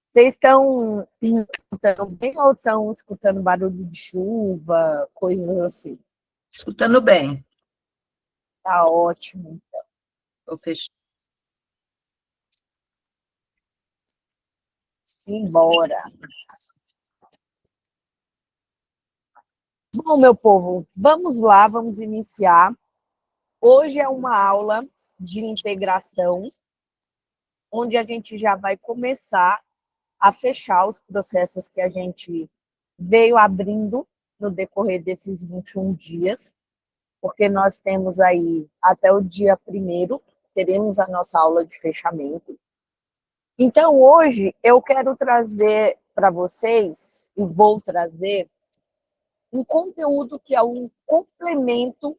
Vocês estão escutando bem ou estão escutando barulho de chuva, coisas assim? Escutando bem. Tá ótimo. Vou fechar. Simbora. Bom, meu povo, vamos lá, vamos iniciar. Hoje é uma aula de integração, onde a gente já vai começar a fechar os processos que a gente veio abrindo no decorrer desses 21 dias, porque nós temos aí até o dia 1º, teremos a nossa aula de fechamento. Então, hoje, eu quero trazer para vocês, e vou trazer, um conteúdo que é um complemento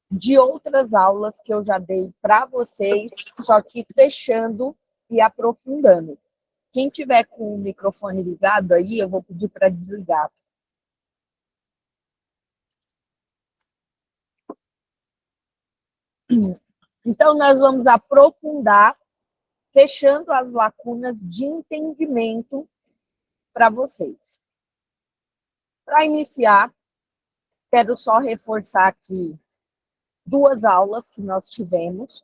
de outras aulas que eu já dei para vocês, só que fechando e aprofundando. Quem tiver com o microfone ligado aí, eu vou pedir para desligar. Então, nós vamos aprofundar, fechando as lacunas de entendimento para vocês. Para iniciar, quero só reforçar aqui 2 aulas que nós tivemos,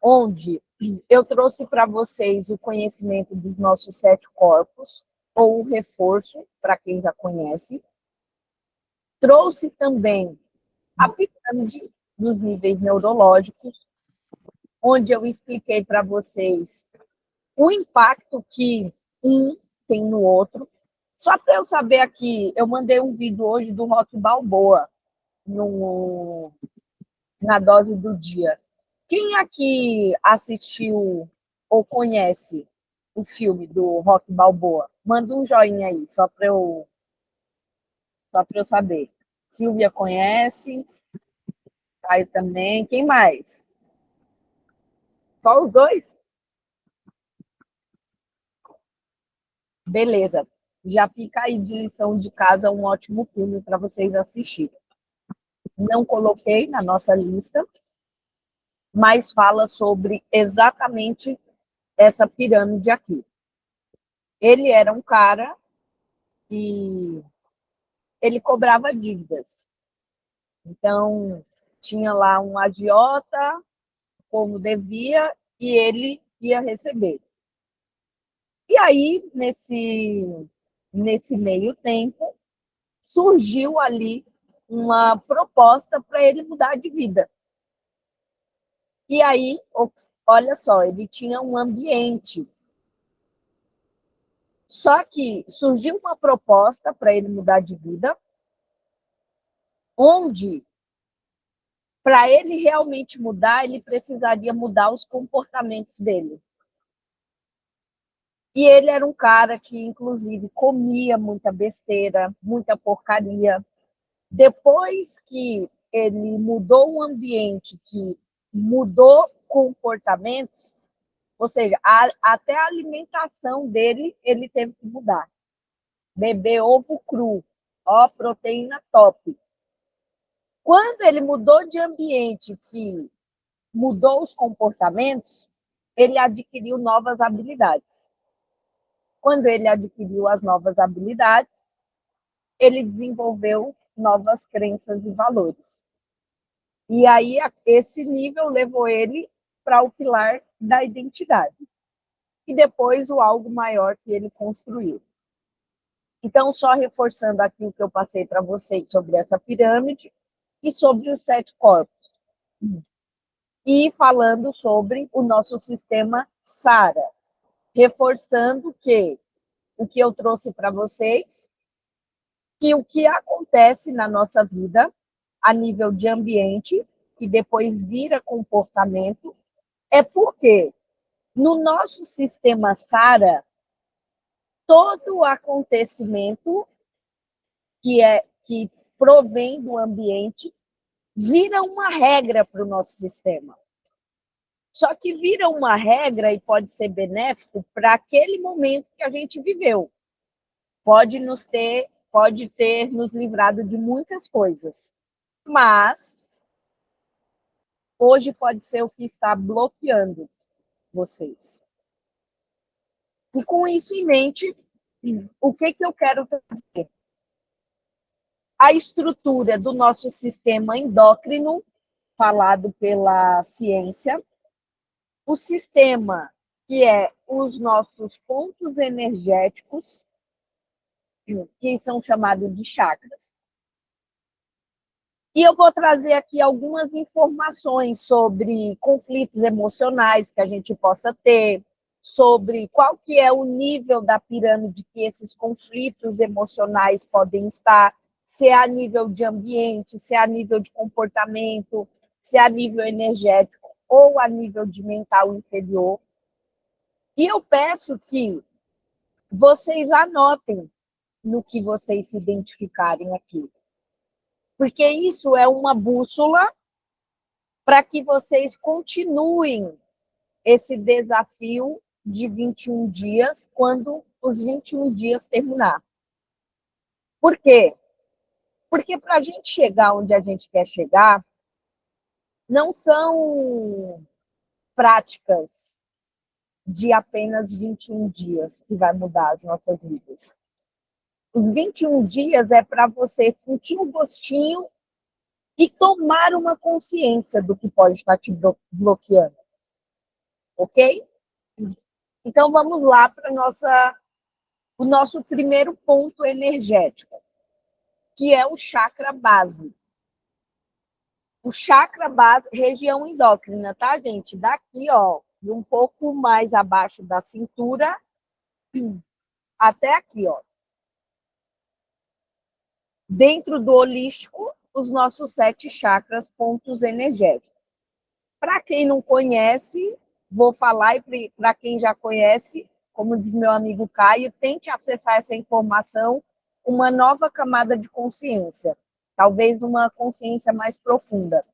onde eu trouxe para vocês o conhecimento dos nossos 7 corpos, ou o reforço, para quem já conhece. Trouxe também a pirâmide dos níveis neurológicos, onde eu expliquei para vocês o impacto que um tem no outro. Só para eu saber aqui, eu mandei um vídeo hoje do Rock Balboa, na dose do dia. Quem aqui assistiu ou conhece o filme do Rock Balboa? Manda um joinha aí, só para eu saber. Silvia conhece, Caio também. Quem mais? Só os 2? Beleza. Já fica aí de lição de casa um ótimo filme para vocês assistirem. Não coloquei na nossa lista, mas fala sobre exatamente essa pirâmide aqui. Ele era um cara que ele cobrava dívidas. Então, tinha lá um agiota, o povo devia e ele ia receber. E aí, nesse meio tempo, surgiu ali uma proposta para ele mudar de vida. E aí, olha só, ele tinha um ambiente. Só que surgiu uma proposta para ele mudar de vida, onde, para ele realmente mudar, ele precisaria mudar os comportamentos dele. E ele era um cara que, inclusive, comia muita besteira, muita porcaria. Depois que ele mudou o ambiente, que mudou comportamentos, ou seja, até a alimentação dele, ele teve que mudar. Beber ovo cru, ó, proteína top. Quando ele mudou de ambiente, que mudou os comportamentos, ele adquiriu novas habilidades. Quando ele adquiriu as novas habilidades, ele desenvolveu novas crenças e valores. E aí, esse nível levou ele para o pilar da identidade. E depois, o algo maior que ele construiu. Então, só reforçando aqui o que eu passei para vocês sobre essa pirâmide e sobre os 7 corpos. E falando sobre o nosso sistema SARA. Reforçando que o que eu trouxe para vocês, que o que acontece na nossa vida, a nível de ambiente, e depois vira comportamento, é porque no nosso sistema SARA, todo o acontecimento que provém do ambiente vira uma regra para o nosso sistema. Só que vira uma regra e pode ser benéfico para aquele momento que a gente viveu. Pode ter nos livrado de muitas coisas. Mas hoje pode ser o que está bloqueando vocês. E com isso em mente, o que eu quero trazer? A estrutura do nosso sistema endócrino, falado pela ciência, o sistema que é os nossos pontos energéticos, que são chamados de chakras. E eu vou trazer aqui algumas informações sobre conflitos emocionais que a gente possa ter, sobre qual que é o nível da pirâmide que esses conflitos emocionais podem estar, se é a nível de ambiente, se é a nível de comportamento, se é a nível energético ou a nível de mental inferior. E eu peço que vocês anotem no que vocês se identificarem aqui. Porque isso é uma bússola para que vocês continuem esse desafio de 21 dias, quando os 21 dias terminar. Por quê? Porque para a gente chegar onde a gente quer chegar, não são práticas de apenas 21 dias que vai mudar as nossas vidas. Os 21 dias é para você sentir um gostinho e tomar uma consciência do que pode estar te bloqueando. Ok? Então, vamos lá para o nosso primeiro ponto energético, que é o chakra base. O chakra base, região endócrina, tá, gente? Daqui, ó, um pouco mais abaixo da cintura até aqui, ó. Dentro do holístico, os nossos 7 chakras, pontos energéticos. Para quem não conhece, vou falar, e para quem já conhece, como diz meu amigo Caio, tente acessar essa informação, uma nova camada de consciência, talvez uma consciência mais profunda.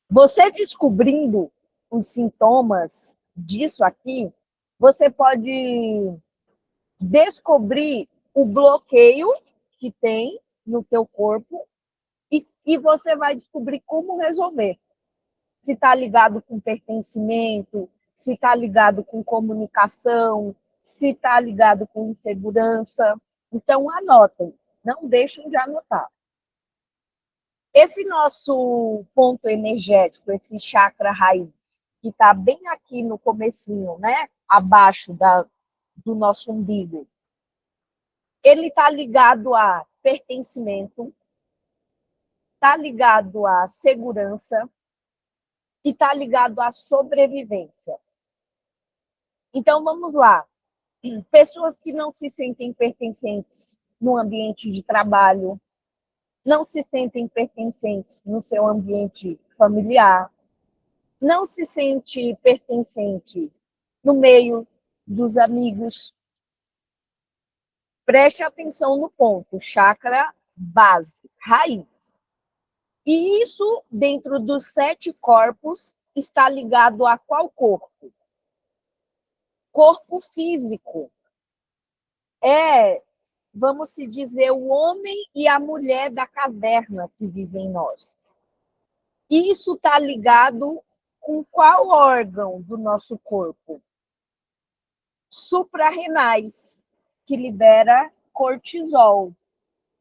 Você descobrindo os sintomas disso aqui, você pode descobrir o bloqueio que tem no teu corpo e você vai descobrir como resolver. Se está ligado com pertencimento, se está ligado com comunicação, se está ligado com insegurança. Então, anotem, não deixem de anotar. Esse nosso ponto energético, esse chakra raiz, que está bem aqui no comecinho, né? Abaixo do nosso umbigo, ele está ligado a pertencimento, está ligado à segurança e está ligado à sobrevivência. Então, vamos lá. Pessoas que não se sentem pertencentes no ambiente de trabalho, não se sentem pertencentes no seu ambiente familiar, não se sente pertencente no meio dos amigos. Preste atenção no ponto, chakra base, raiz. E isso, dentro dos 7 corpos, está ligado a qual corpo? Corpo físico. É, vamos se dizer, o homem e a mulher da caverna que vivem em nós. Isso está ligado com qual órgão do nosso corpo? Suprarrenais, que libera cortisol,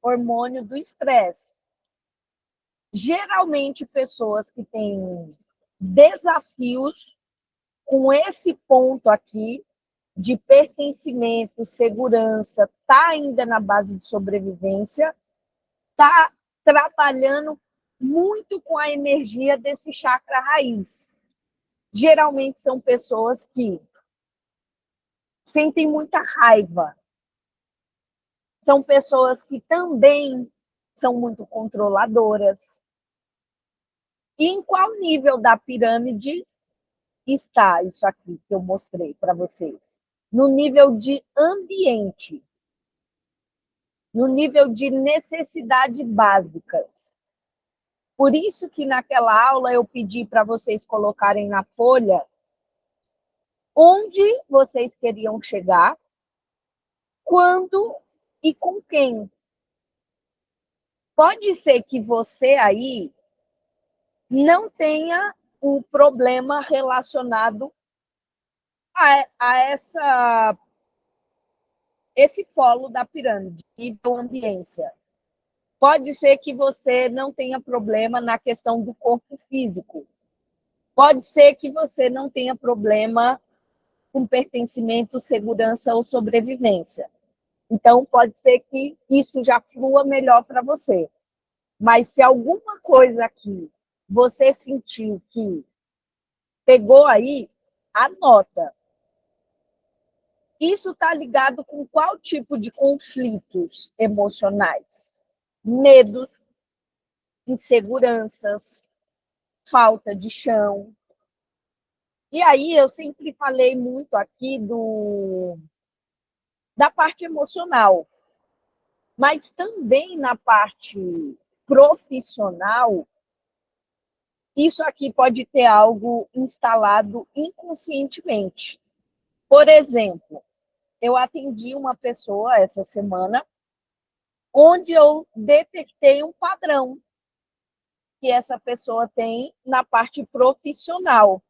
hormônio do estresse. Geralmente, pessoas que têm desafios com esse ponto aqui, de pertencimento, segurança, está ainda na base de sobrevivência, está trabalhando muito com a energia desse chakra raiz. Geralmente são pessoas que sentem muita raiva. São pessoas que também são muito controladoras. E em qual nível da pirâmide está isso aqui que eu mostrei para vocês? No nível de ambiente. No nível de necessidades básicas. Por isso que naquela aula eu pedi para vocês colocarem na folha onde vocês queriam chegar, quando e com quem. Pode ser que você aí não tenha um problema relacionado a esse polo da pirâmide, nível ambiência. Pode ser que você não tenha problema na questão do corpo físico. Pode ser que você não tenha problema com pertencimento, segurança ou sobrevivência. Então, pode ser que isso já flua melhor para você. Mas se alguma coisa aqui você sentiu que pegou aí, anota. Isso está ligado com qual tipo de conflitos emocionais? Medos, inseguranças, falta de chão. E aí eu sempre falei muito aqui da parte emocional, mas também na parte profissional, isso aqui pode ter algo instalado inconscientemente. Por exemplo, eu atendi uma pessoa essa semana onde eu detectei um padrão que essa pessoa tem na parte profissional.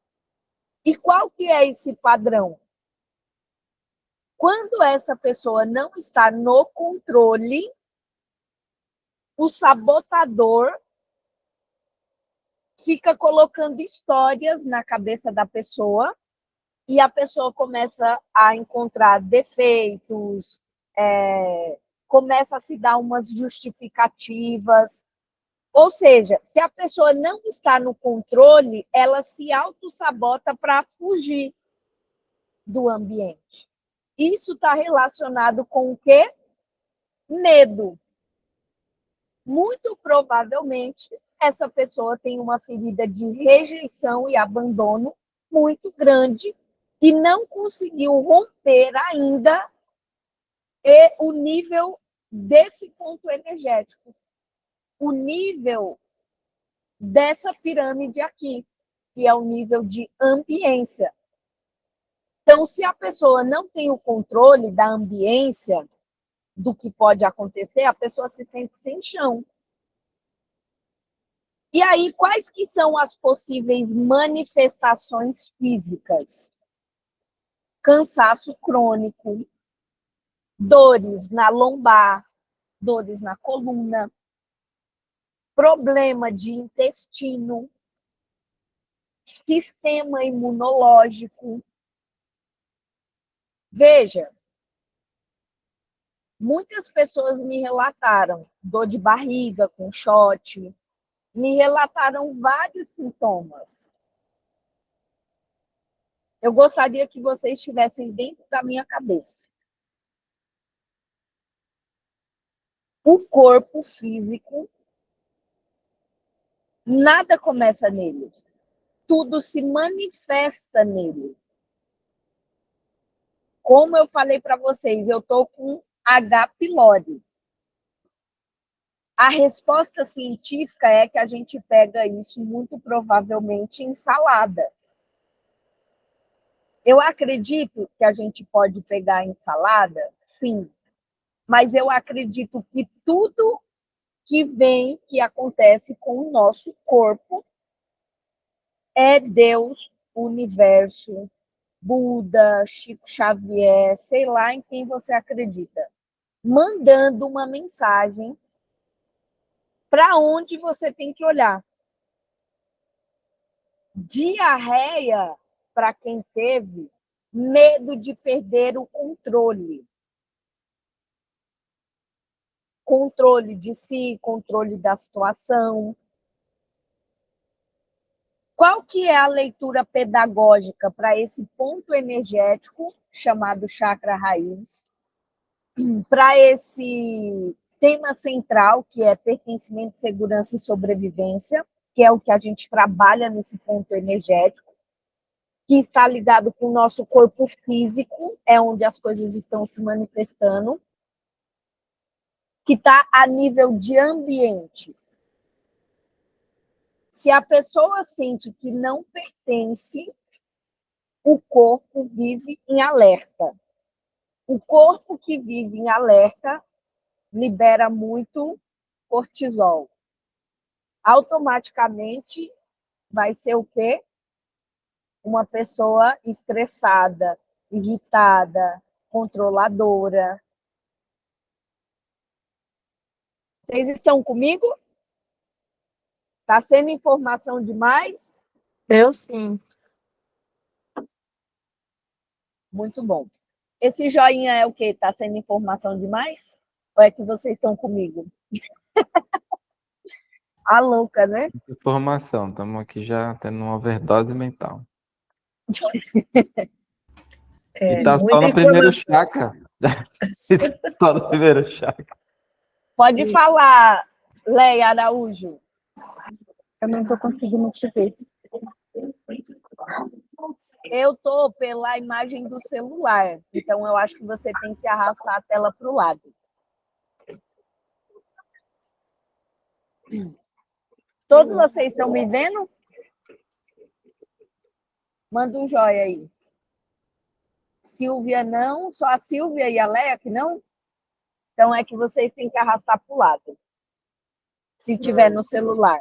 E qual que é esse padrão? Quando essa pessoa não está no controle, o sabotador fica colocando histórias na cabeça da pessoa e a pessoa começa a encontrar defeitos, começa a se dar umas justificativas. Ou seja, se a pessoa não está no controle, ela se autossabota para fugir do ambiente. Isso está relacionado com o quê? Medo. Muito provavelmente, essa pessoa tem uma ferida de rejeição e abandono muito grande e não conseguiu romper ainda o nível desse ponto energético, o nível dessa pirâmide aqui, que é o nível de ambiência. Então, se a pessoa não tem o controle da ambiência, do que pode acontecer, a pessoa se sente sem chão. E aí, quais que são as possíveis manifestações físicas? Cansaço crônico, dores na lombar, dores na coluna, problema de intestino, sistema imunológico. Veja, muitas pessoas me relataram dor de barriga com shot, me relataram vários sintomas. Eu gostaria que vocês estivessem dentro da minha cabeça. O corpo físico, nada começa nele. Tudo se manifesta nele. Como eu falei para vocês, eu estou com H. pylori. A resposta científica é que a gente pega isso muito provavelmente em salada. Eu acredito que a gente pode pegar em salada, sim. Mas eu acredito que tudo que vem, que acontece com o nosso corpo, é Deus, o universo, Buda, Chico Xavier, sei lá em quem você acredita, mandando uma mensagem para onde você tem que olhar. Diarreia, para quem teve, medo de perder o controle. Controle de si, controle da situação. Qual que é a leitura pedagógica para esse ponto energético, chamado chakra raiz, para esse tema central, que é pertencimento, segurança e sobrevivência, que é o que a gente trabalha nesse ponto energético, que está ligado com o nosso corpo físico, é onde as coisas estão se manifestando, que está a nível de ambiente. Se a pessoa sente que não pertence, o corpo vive em alerta. O corpo que vive em alerta libera muito cortisol. Automaticamente vai ser o quê? Uma pessoa estressada, irritada, controladora. Vocês estão comigo? Está sendo informação demais? Eu sim. Muito bom. Esse joinha é o quê? Está sendo informação demais? Ou é que vocês estão comigo? A louca, né? Informação, estamos aqui já tendo uma overdose mental. E tá só muita no primeiro informação. chakra. Só no primeiro chakra. Pode falar, Leia Araújo. Eu não estou conseguindo te ver. Eu estou pela imagem do celular, então eu acho que você tem que arrastar a tela para o lado. Todos vocês estão me vendo? Manda um joia aí. Silvia não, só a Silvia e a Leia que não? Então é que vocês têm que arrastar para o lado. Se tiver no celular.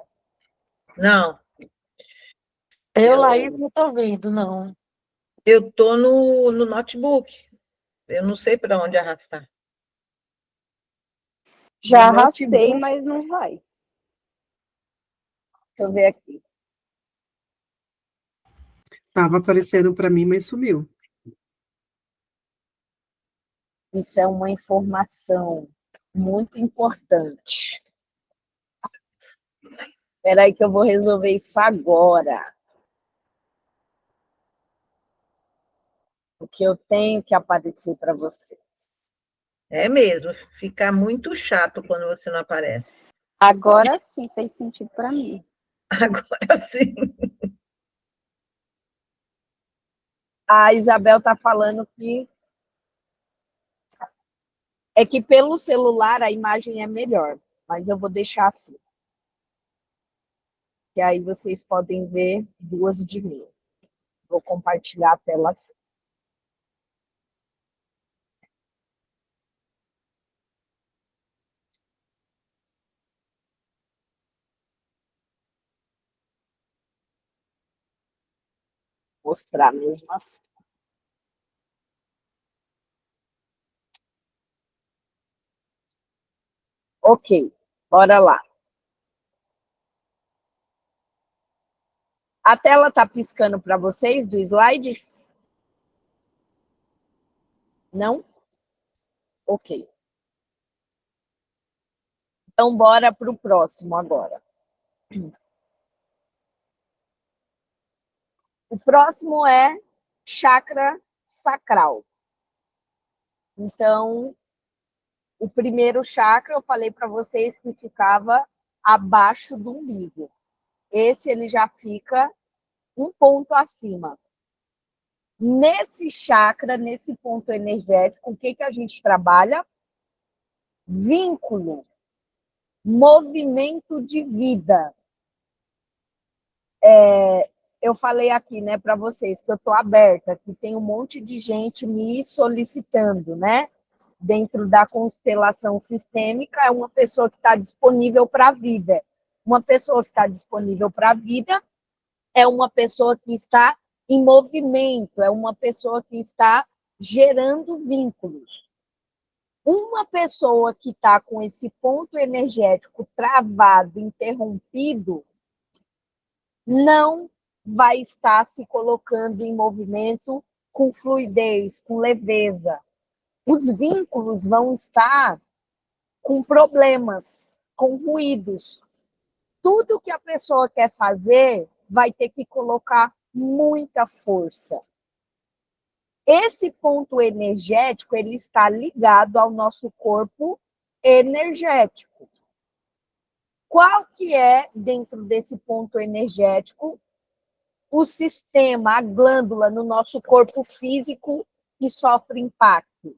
Não, Eu, Laís, não estou vendo, não. eu tô no notebook. Eu não sei para onde arrastar. Já No arrastei, notebook. mas não vai. Deixa eu ver aqui. Estava aparecendo para mim, mas sumiu. Isso é uma informação muito importante. Espera aí que eu vou resolver isso agora. Porque eu tenho que aparecer para vocês. É mesmo, fica muito chato quando você não aparece. Agora sim fez sentido para mim. Agora sim. A Isabel está falando que é que pelo celular a imagem é melhor, mas eu vou deixar assim. Que aí vocês podem ver duas de mim. Vou compartilhar a tela assim. Mostrar mesmo assim. Ok, bora lá. A tela está piscando para vocês do slide? Não? Ok. Então, bora para o próximo agora. O próximo é chakra sacral. Então, o primeiro chakra, eu falei para vocês que ficava abaixo do umbigo. Esse ele já fica um ponto acima. Nesse chakra, nesse ponto energético, o que a gente trabalha? Vínculo, movimento de vida. Eu falei aqui, né, para vocês que eu estou aberta, que tem um monte de gente me solicitando, né? Dentro da constelação sistêmica, é uma pessoa que está disponível para a vida. Uma pessoa que está disponível para a vida é uma pessoa que está em movimento, é uma pessoa que está gerando vínculos. Uma pessoa que está com esse ponto energético travado, interrompido, não vai estar se colocando em movimento com fluidez, com leveza. Os vínculos vão estar com problemas, com ruídos. Tudo que a pessoa quer fazer vai ter que colocar muita força. Esse ponto energético, ele está ligado ao nosso corpo energético. Qual que é, dentro desse ponto energético, o sistema, a glândula no nosso corpo físico que sofre impacto?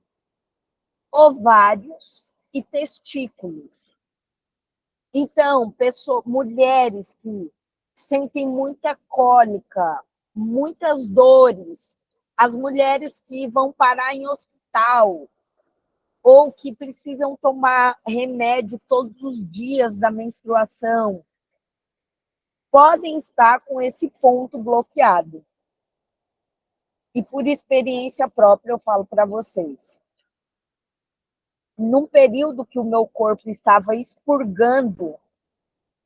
Ovários e testículos. Então, mulheres que sentem muita cólica, muitas dores, as mulheres que vão parar em hospital, ou que precisam tomar remédio todos os dias da menstruação, podem estar com esse ponto bloqueado. E por experiência própria eu falo para vocês. Num período que o meu corpo estava expurgando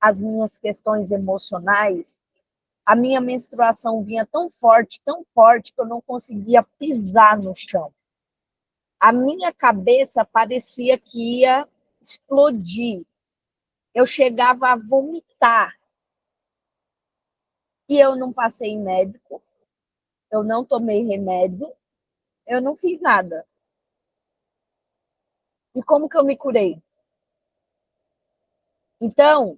as minhas questões emocionais, a minha menstruação vinha tão forte, que eu não conseguia pisar no chão. A minha cabeça parecia que ia explodir. Eu chegava a vomitar. E eu não passei em médico, eu não tomei remédio, eu não fiz nada. E como que eu me curei? Então,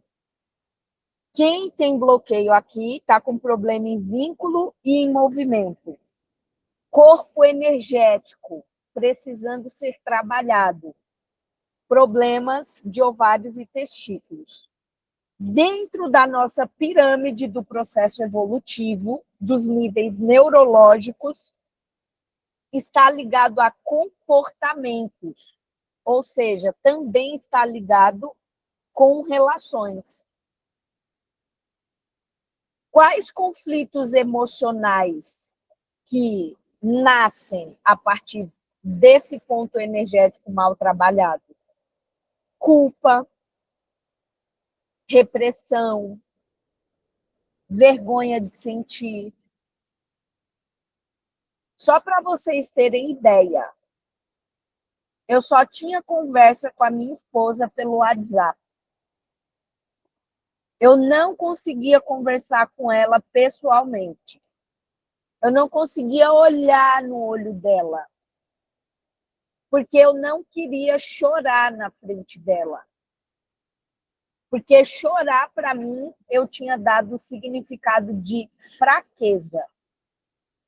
quem tem bloqueio aqui está com problema em vínculo e em movimento. Corpo energético, precisando ser trabalhado. Problemas de ovários e testículos. Dentro da nossa pirâmide do processo evolutivo, dos níveis neurológicos, está ligado a comportamentos, ou seja, também está ligado com relações. Quais conflitos emocionais que nascem a partir desse ponto energético mal trabalhado? Culpa, repressão, vergonha de sentir. Só para vocês terem ideia, eu só tinha conversa com a minha esposa pelo WhatsApp. Eu não conseguia conversar com ela pessoalmente. Eu não conseguia olhar no olho dela. Porque eu não queria chorar na frente dela. Porque chorar, para mim, eu tinha dado o significado de fraqueza.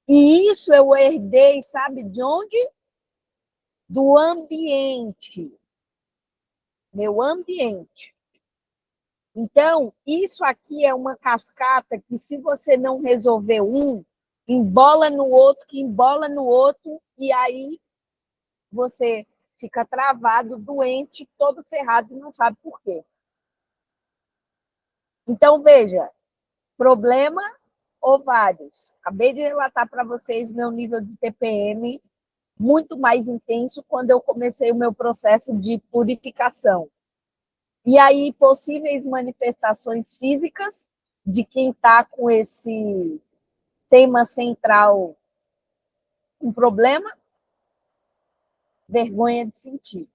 E isso eu herdei, sabe de onde? Do ambiente. Meu ambiente. Então, isso aqui é uma cascata que, se você não resolver um, embola no outro, que embola no outro, e aí você fica travado, doente, todo ferrado e não sabe por quê. Então, veja, problema, ovários. Acabei de relatar para vocês meu nível de TPM muito mais intenso quando eu comecei o meu processo de purificação. E aí, possíveis manifestações físicas de quem está com esse tema central, um problema, vergonha de sentir.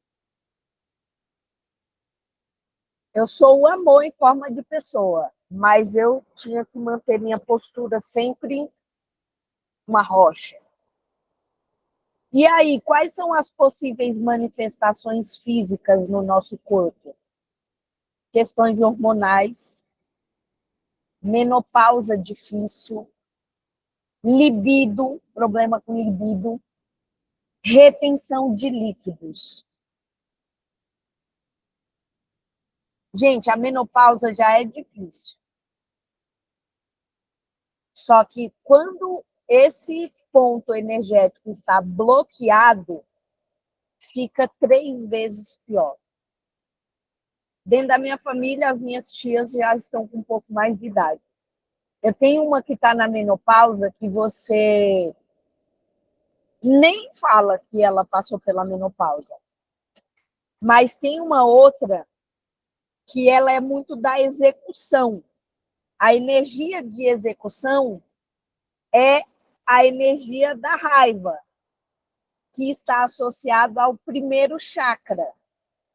Eu sou o amor em forma de pessoa, mas eu tinha que manter minha postura sempre uma rocha. E aí, quais são as possíveis manifestações físicas no nosso corpo? Questões hormonais, menopausa difícil, libido, problema com libido, retenção de líquidos. Gente, a menopausa já é difícil. Só que quando esse ponto energético está bloqueado, fica 3 vezes pior. Dentro da minha família, as minhas tias já estão com um pouco mais de idade. Eu tenho uma que está na menopausa que você nem fala que ela passou pela menopausa. Mas tem uma outra que ela é muito da execução. A energia de execução é a energia da raiva, que está associada ao primeiro chakra,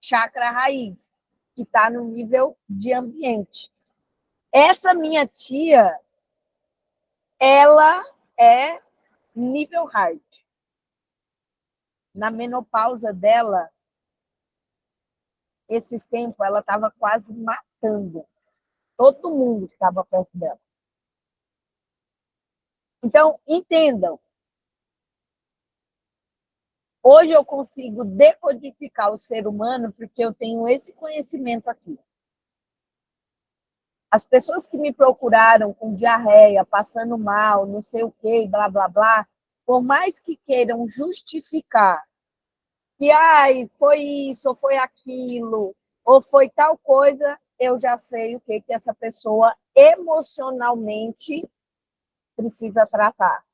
chakra raiz, que está no nível de ambiente. Essa minha tia, ela é nível hard. Na menopausa dela, esses tempos, ela estava quase matando todo mundo que estava perto dela. Então, entendam. Hoje eu consigo decodificar o ser humano porque eu tenho esse conhecimento aqui. As pessoas que me procuraram com diarreia, passando mal, não sei o quê, blá, blá, blá, por mais que queiram justificar que, ai, foi isso, ou foi aquilo, ou foi tal coisa, eu já sei o que essa pessoa emocionalmente precisa tratar.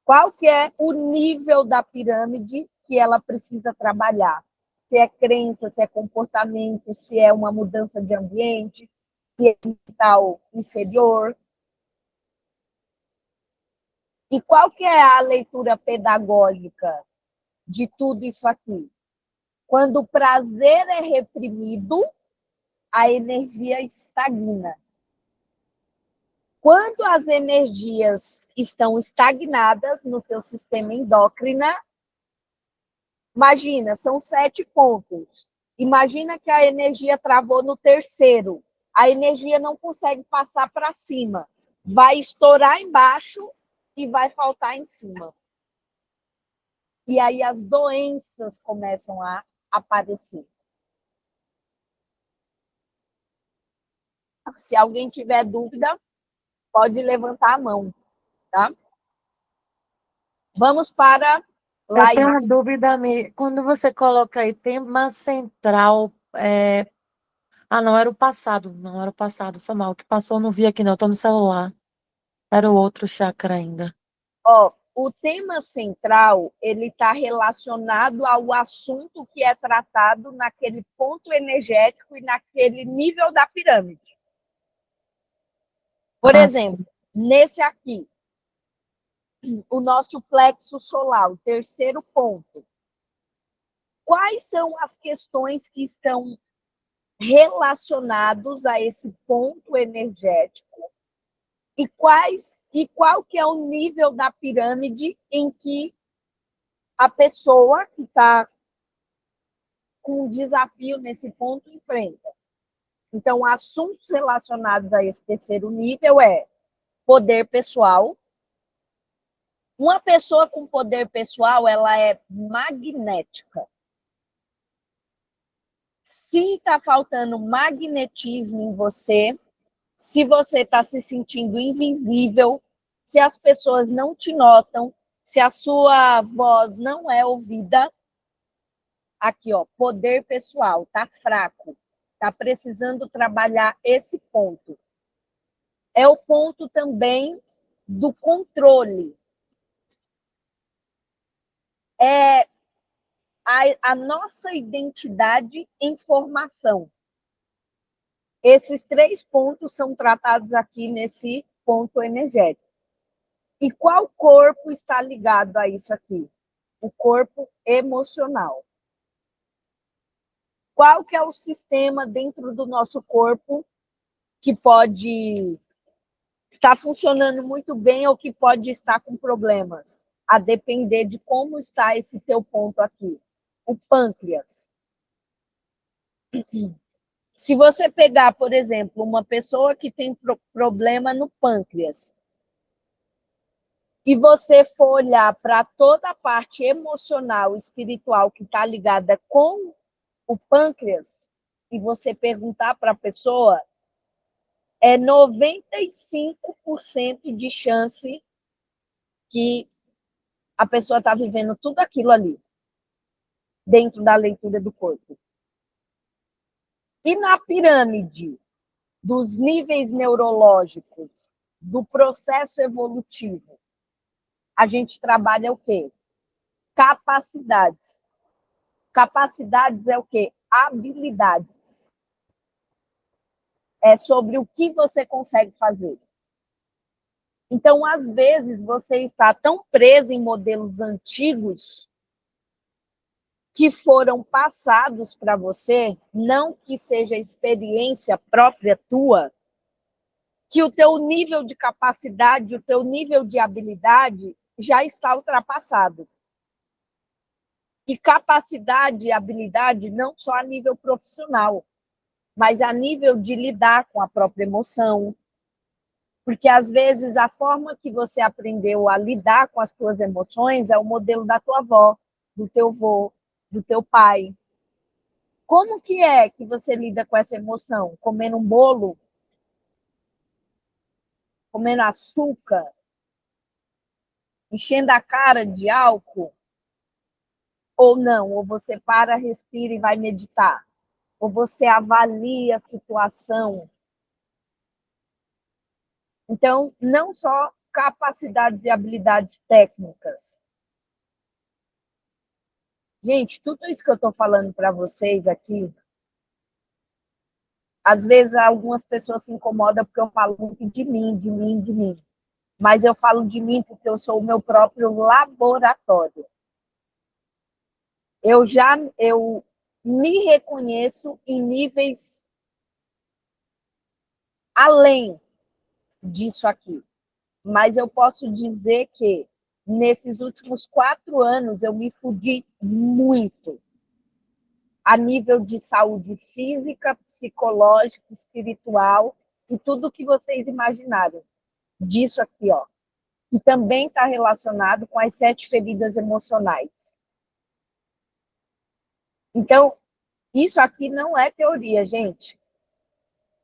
Qual que é o nível da pirâmide que ela precisa trabalhar? Se é crença, se é comportamento, se é uma mudança de ambiente, se é mental inferior. E qual que é a leitura pedagógica de tudo isso aqui? Quando o prazer é reprimido, a energia estagna. Quando as energias estão estagnadas no teu sistema endócrino, imagina, são 7 pontos. Imagina que a energia travou no terceiro. A energia não consegue passar para cima. Vai estourar embaixo e vai faltar em cima. E aí as doenças começam a aparecer. Se alguém tiver dúvida, pode levantar a mão, tá? Vamos para Eu tenho uma Laís. dúvida, quando você coloca aí tema central, não, era o passado, não era o passado, foi mal, o que passou eu não vi aqui não, tô no celular, era o outro chakra ainda. Ó, o tema central, ele está relacionado ao assunto que é tratado naquele ponto energético e naquele nível da pirâmide. Por Sim. exemplo, nesse aqui, o nosso plexo solar, o terceiro ponto. Quais são as questões que estão relacionados a esse ponto energético e qual que é o nível da pirâmide em que a pessoa que está com um desafio nesse ponto enfrenta? Então, assuntos relacionados a esse terceiro nível é poder pessoal. Uma pessoa com poder pessoal, ela é magnética. Se está faltando magnetismo em você, se você está se sentindo invisível, se as pessoas não te notam, se a sua voz não é ouvida, aqui, ó, poder pessoal, tá fraco, tá precisando trabalhar esse ponto. É o ponto também do controle. É a nossa identidade em formação. Esses 3 pontos são tratados aqui nesse ponto energético. E qual corpo está ligado a isso aqui? O corpo emocional. Qual que é o sistema dentro do nosso corpo que pode estar funcionando muito bem ou que pode estar com problemas? A depender de como está esse teu ponto aqui. O pâncreas. Se você pegar, por exemplo, uma pessoa que tem problema no pâncreas, e você for olhar para toda a parte emocional, espiritual que está ligada com o pâncreas, e você perguntar para a pessoa, é 95% de chance que a pessoa está vivendo tudo aquilo ali, dentro da leitura do corpo. E na pirâmide dos níveis neurológicos, do processo evolutivo, a gente trabalha o quê? Capacidades. Capacidades é o quê? Habilidades. É sobre o que você consegue fazer. Então, às vezes, você está tão preso em modelos antigos que foram passados para você, não que seja experiência própria tua, que o teu nível de capacidade, o teu nível de habilidade já está ultrapassado. E capacidade e habilidade não só a nível profissional, mas a nível de lidar com a própria emoção. Porque, às vezes, a forma que você aprendeu a lidar com as tuas emoções é o modelo da tua avó, do teu avô, do teu pai. Como que é que você lida com essa emoção? Comendo um bolo? Comendo açúcar? Enchendo a cara de álcool? Ou não, ou você para, respira e vai meditar, ou você avalia a situação. Então, não só capacidades e habilidades técnicas. Gente, tudo isso que eu estou falando para vocês aqui, às vezes algumas pessoas se incomodam porque eu falo muito de mim, de mim, de mim. Mas eu falo de mim porque eu sou o meu próprio laboratório. Eu me reconheço em níveis além disso aqui. Mas eu posso dizer que nesses últimos 4 anos eu me fudi muito a nível de saúde física, psicológica, espiritual e tudo que vocês imaginaram disso aqui, ó, que também está relacionado com as 7 feridas emocionais. Então, isso aqui não é teoria, gente.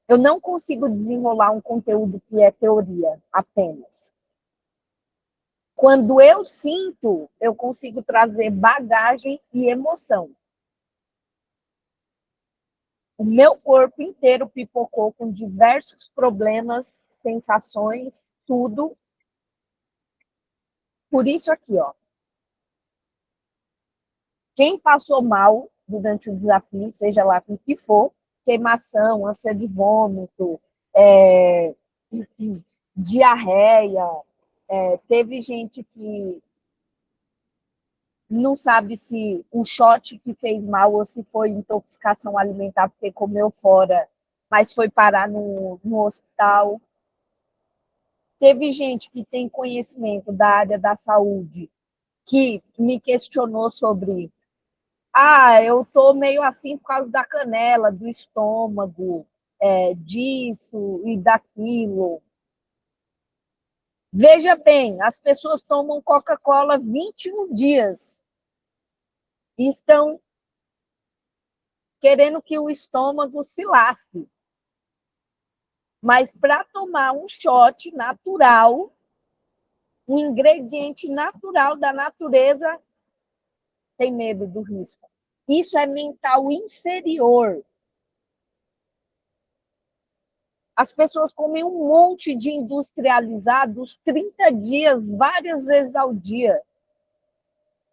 Eu não consigo desenrolar um conteúdo que é teoria apenas. Quando eu sinto, eu consigo trazer bagagem e emoção. O meu corpo inteiro pipocou com diversos problemas, sensações, tudo. Por isso aqui, ó. Quem passou mal durante o desafio, seja lá com o que for, queimação, ânsia de vômito, diarreia, teve gente que não sabe se o shot que fez mal ou se foi intoxicação alimentar porque comeu fora, mas foi parar no hospital. Teve gente que tem conhecimento da área da saúde que me questionou sobre eu tô meio assim por causa da canela, do estômago, disso e daquilo. Veja bem, as pessoas tomam Coca-Cola 21 dias e estão querendo que o estômago se lasque. Mas para tomar um shot natural, um ingrediente natural da natureza, tem medo do risco. Isso é mental inferior. As pessoas comem um monte de industrializados 30 dias, várias vezes ao dia,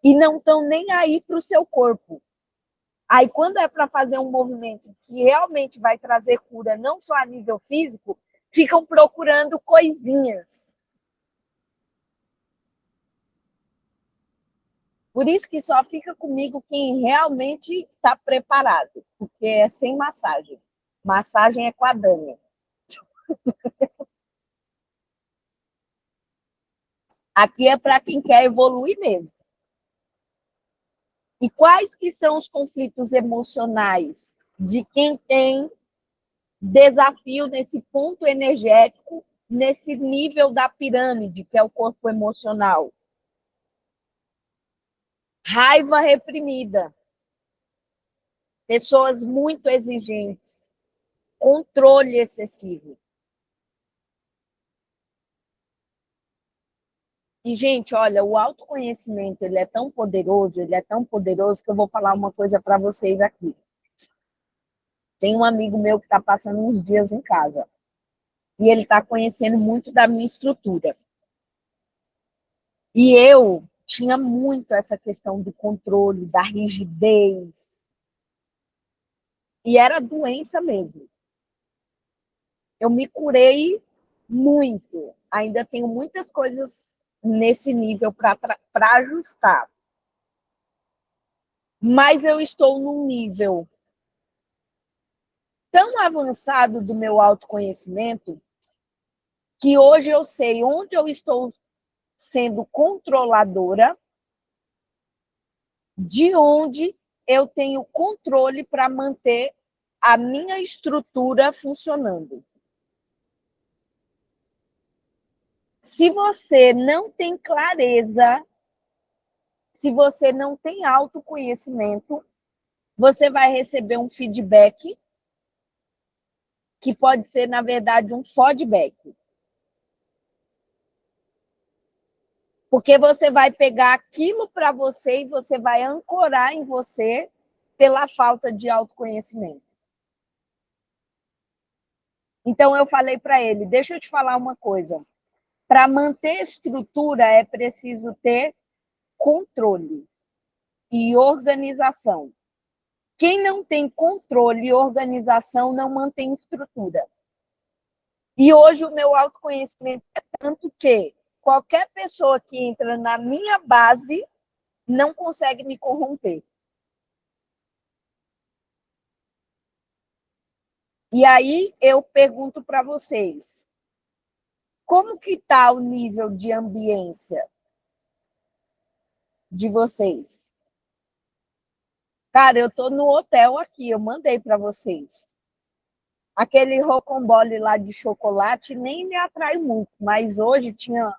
e não estão nem aí para o seu corpo. Aí, quando é para fazer um movimento que realmente vai trazer cura, não só a nível físico, ficam procurando coisinhas. Por isso que só fica comigo quem realmente está preparado, porque é sem massagem. Massagem é com a Dani. Aqui é para quem quer evoluir mesmo. E quais que são os conflitos emocionais de quem tem desafio nesse ponto energético, nesse nível da pirâmide, que é o corpo emocional? Raiva reprimida. Pessoas muito exigentes. Controle excessivo. E, gente, olha, o autoconhecimento, ele é tão poderoso que eu vou falar uma coisa para vocês aqui. Tem um amigo meu que está passando uns dias em casa. E ele está conhecendo muito da minha estrutura. E eu tinha muito essa questão do controle, da rigidez. E era doença mesmo. Eu me curei muito. Ainda tenho muitas coisas nesse nível para ajustar. Mas eu estou num nível tão avançado do meu autoconhecimento que hoje eu sei onde eu estou sendo controladora, de onde eu tenho controle para manter a minha estrutura funcionando. Se você não tem clareza, se você não tem autoconhecimento, você vai receber um feedback que pode ser, na verdade, um feedback. Porque você vai pegar aquilo para você e você vai ancorar em você pela falta de autoconhecimento. Então, eu falei para ele, deixa eu te falar uma coisa. Para manter estrutura, é preciso ter controle e organização. Quem não tem controle e organização não mantém estrutura. E hoje o meu autoconhecimento é tanto que qualquer pessoa que entra na minha base não consegue me corromper. E aí eu pergunto para vocês, como que está o nível de ambiência de vocês? Cara, eu estou no hotel aqui, eu mandei para vocês. Aquele rocambole lá de chocolate nem me atrai muito, mas hoje tinha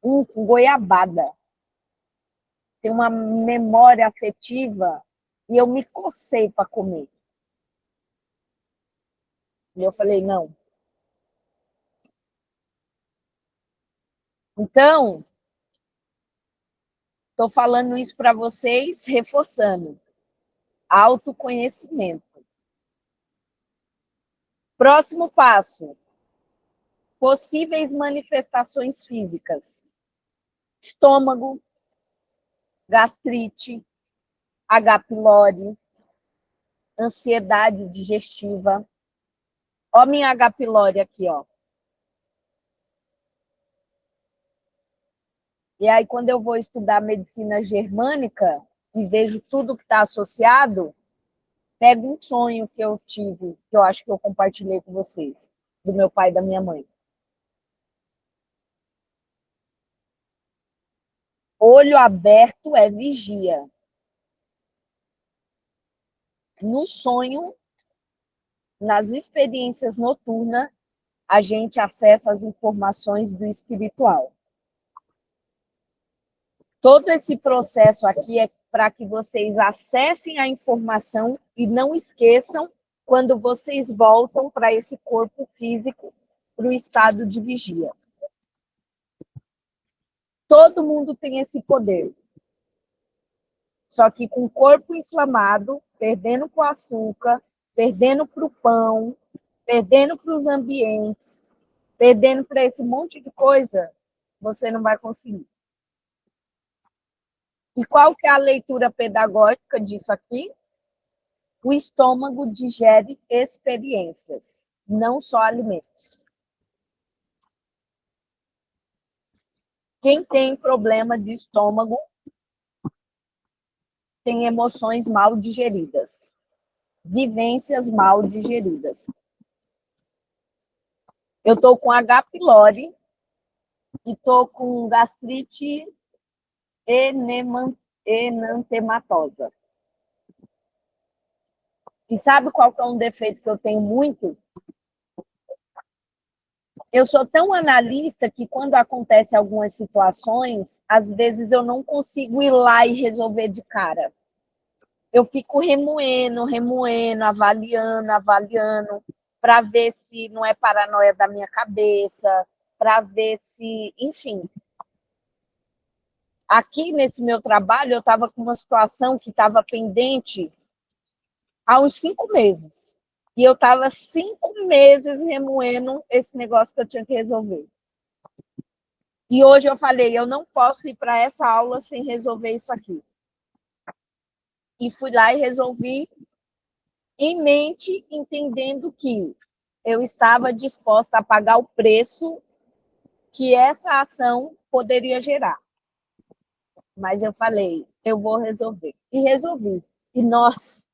um com goiabada. Tem uma memória afetiva e eu me cocei para comer. E eu falei, não. Então, estou falando isso para vocês, reforçando. Autoconhecimento. Próximo passo. Possíveis manifestações físicas. Estômago, gastrite, H. pylori, ansiedade digestiva. Ó minha H. pylori aqui, ó. E aí, quando eu vou estudar medicina germânica e vejo tudo que está associado, pego um sonho que eu tive, que eu acho que eu compartilhei com vocês, do meu pai e da minha mãe. Olho aberto é vigia. No sonho, nas experiências noturnas, a gente acessa as informações do espiritual. Todo esse processo aqui é para que vocês acessem a informação e não esqueçam quando vocês voltam para esse corpo físico, para o estado de vigia. Todo mundo tem esse poder. Só que com o corpo inflamado, perdendo para o açúcar, perdendo para o pão, perdendo para os ambientes, perdendo para esse monte de coisa, você não vai conseguir. E qual que é a leitura pedagógica disso aqui? O estômago digere experiências, não só alimentos. Quem tem problema de estômago tem emoções mal digeridas, vivências mal digeridas. Eu estou com H. pylori e estou com gastrite enantematosa. E sabe qual que é um defeito que eu tenho muito? Eu sou tão analista que quando acontecem algumas situações, às vezes eu não consigo ir lá e resolver de cara. Eu fico remoendo, avaliando, para ver se não é paranoia da minha cabeça, para ver se, enfim. Aqui nesse meu trabalho, eu estava com uma situação que estava pendente há uns 5 meses. E eu estava 5 meses remoendo esse negócio que eu tinha que resolver. E hoje eu falei, eu não posso ir para essa aula sem resolver isso aqui. E fui lá e resolvi em mente, entendendo que eu estava disposta a pagar o preço que essa ação poderia gerar. Mas eu falei, eu vou resolver. E resolvi. E, nossa,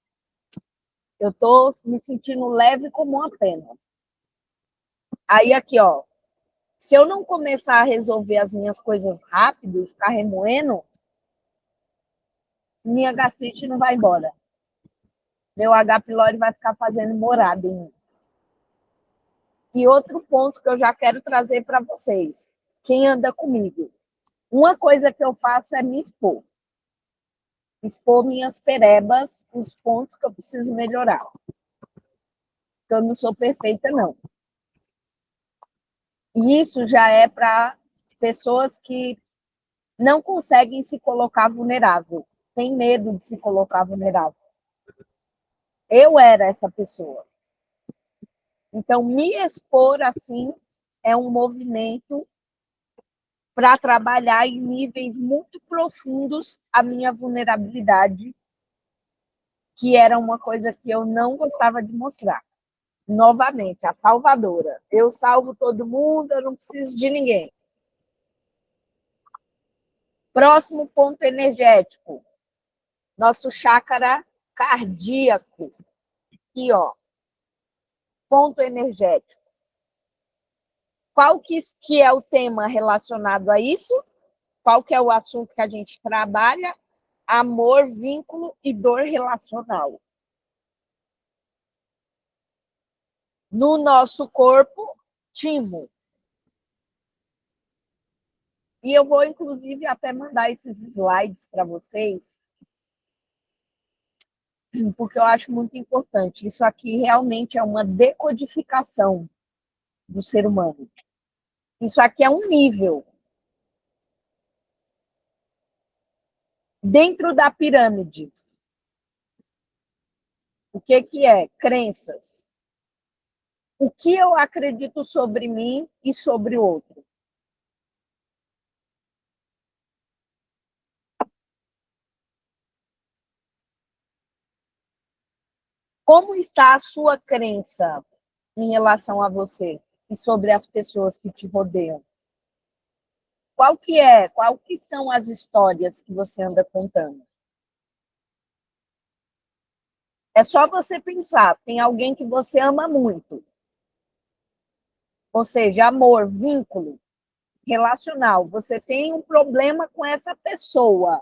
eu estou me sentindo leve como uma pena. Aí, aqui, ó, se eu não começar a resolver as minhas coisas rápido, ficar remoendo, minha gastrite não vai embora. Meu H. pylori vai ficar fazendo morada em mim. E outro ponto que eu já quero trazer para vocês. Quem anda comigo? Uma coisa que eu faço é me expor. Expor minhas perebas, os pontos que eu preciso melhorar. Eu não sou perfeita, não. E isso já é para pessoas que não conseguem se colocar vulnerável, tem medo de se colocar vulnerável. Eu era essa pessoa. Então, me expor assim é um movimento para trabalhar em níveis muito profundos a minha vulnerabilidade, que era uma coisa que eu não gostava de mostrar. Novamente, a salvadora. Eu salvo todo mundo, eu não preciso de ninguém. Próximo ponto energético. Nosso chácara cardíaco. Aqui, ó. Ponto energético. Qual que é o tema relacionado a isso? Qual que é o assunto que a gente trabalha? Amor, vínculo e dor relacional. No nosso corpo, timo. E eu vou, inclusive, até mandar esses slides para vocês, porque eu acho muito importante. Isso aqui realmente é uma decodificação do ser humano. Isso aqui é um nível. Dentro da pirâmide, o que é? Crenças. O que eu acredito sobre mim e sobre o outro. Como está a sua crença em relação a você e sobre as pessoas que te rodeiam? Qual que são as histórias que você anda contando? É só você pensar, tem alguém que você ama muito. Ou seja, amor, vínculo, relacional. Você tem um problema com essa pessoa.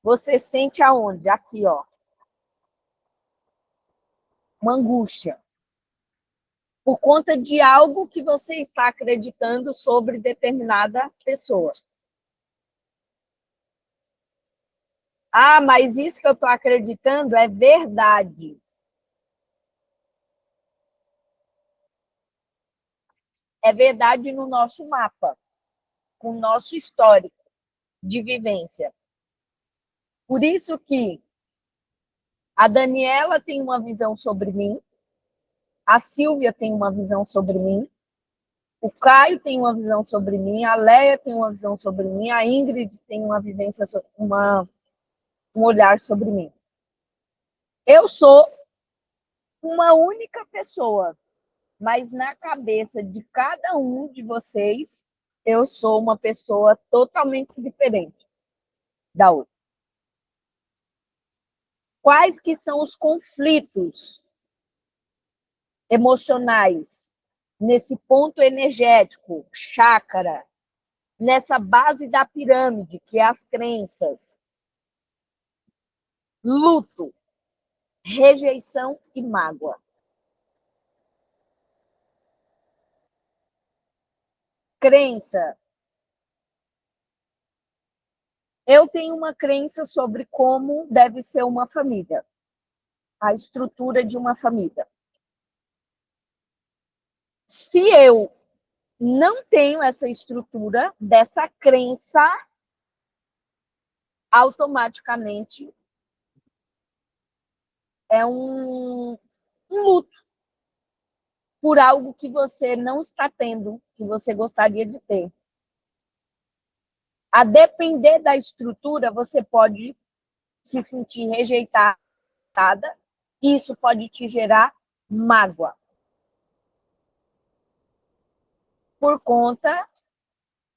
Você sente aonde? Aqui, ó. Uma angústia. Por conta de algo que você está acreditando sobre determinada pessoa. Ah, mas isso que eu estou acreditando é verdade. É verdade no nosso mapa, com o nosso histórico de vivência. Por isso que a Daniela tem uma visão sobre mim, a Silvia tem uma visão sobre mim, o Caio tem uma visão sobre mim, a Leia tem uma visão sobre mim, a Ingrid tem uma vivência, um olhar sobre mim. Eu sou uma única pessoa, mas na cabeça de cada um de vocês, eu sou uma pessoa totalmente diferente da outra. Quais que são os conflitos emocionais nesse ponto energético, chácara, nessa base da pirâmide, que é as crenças? Luto, rejeição e mágoa. Crença. Eu tenho uma crença sobre como deve ser uma família, a estrutura de uma família. Se eu não tenho essa estrutura dessa crença, automaticamente é um luto por algo que você não está tendo, que você gostaria de ter. A depender da estrutura, você pode se sentir rejeitada, e isso pode te gerar mágoa. Por conta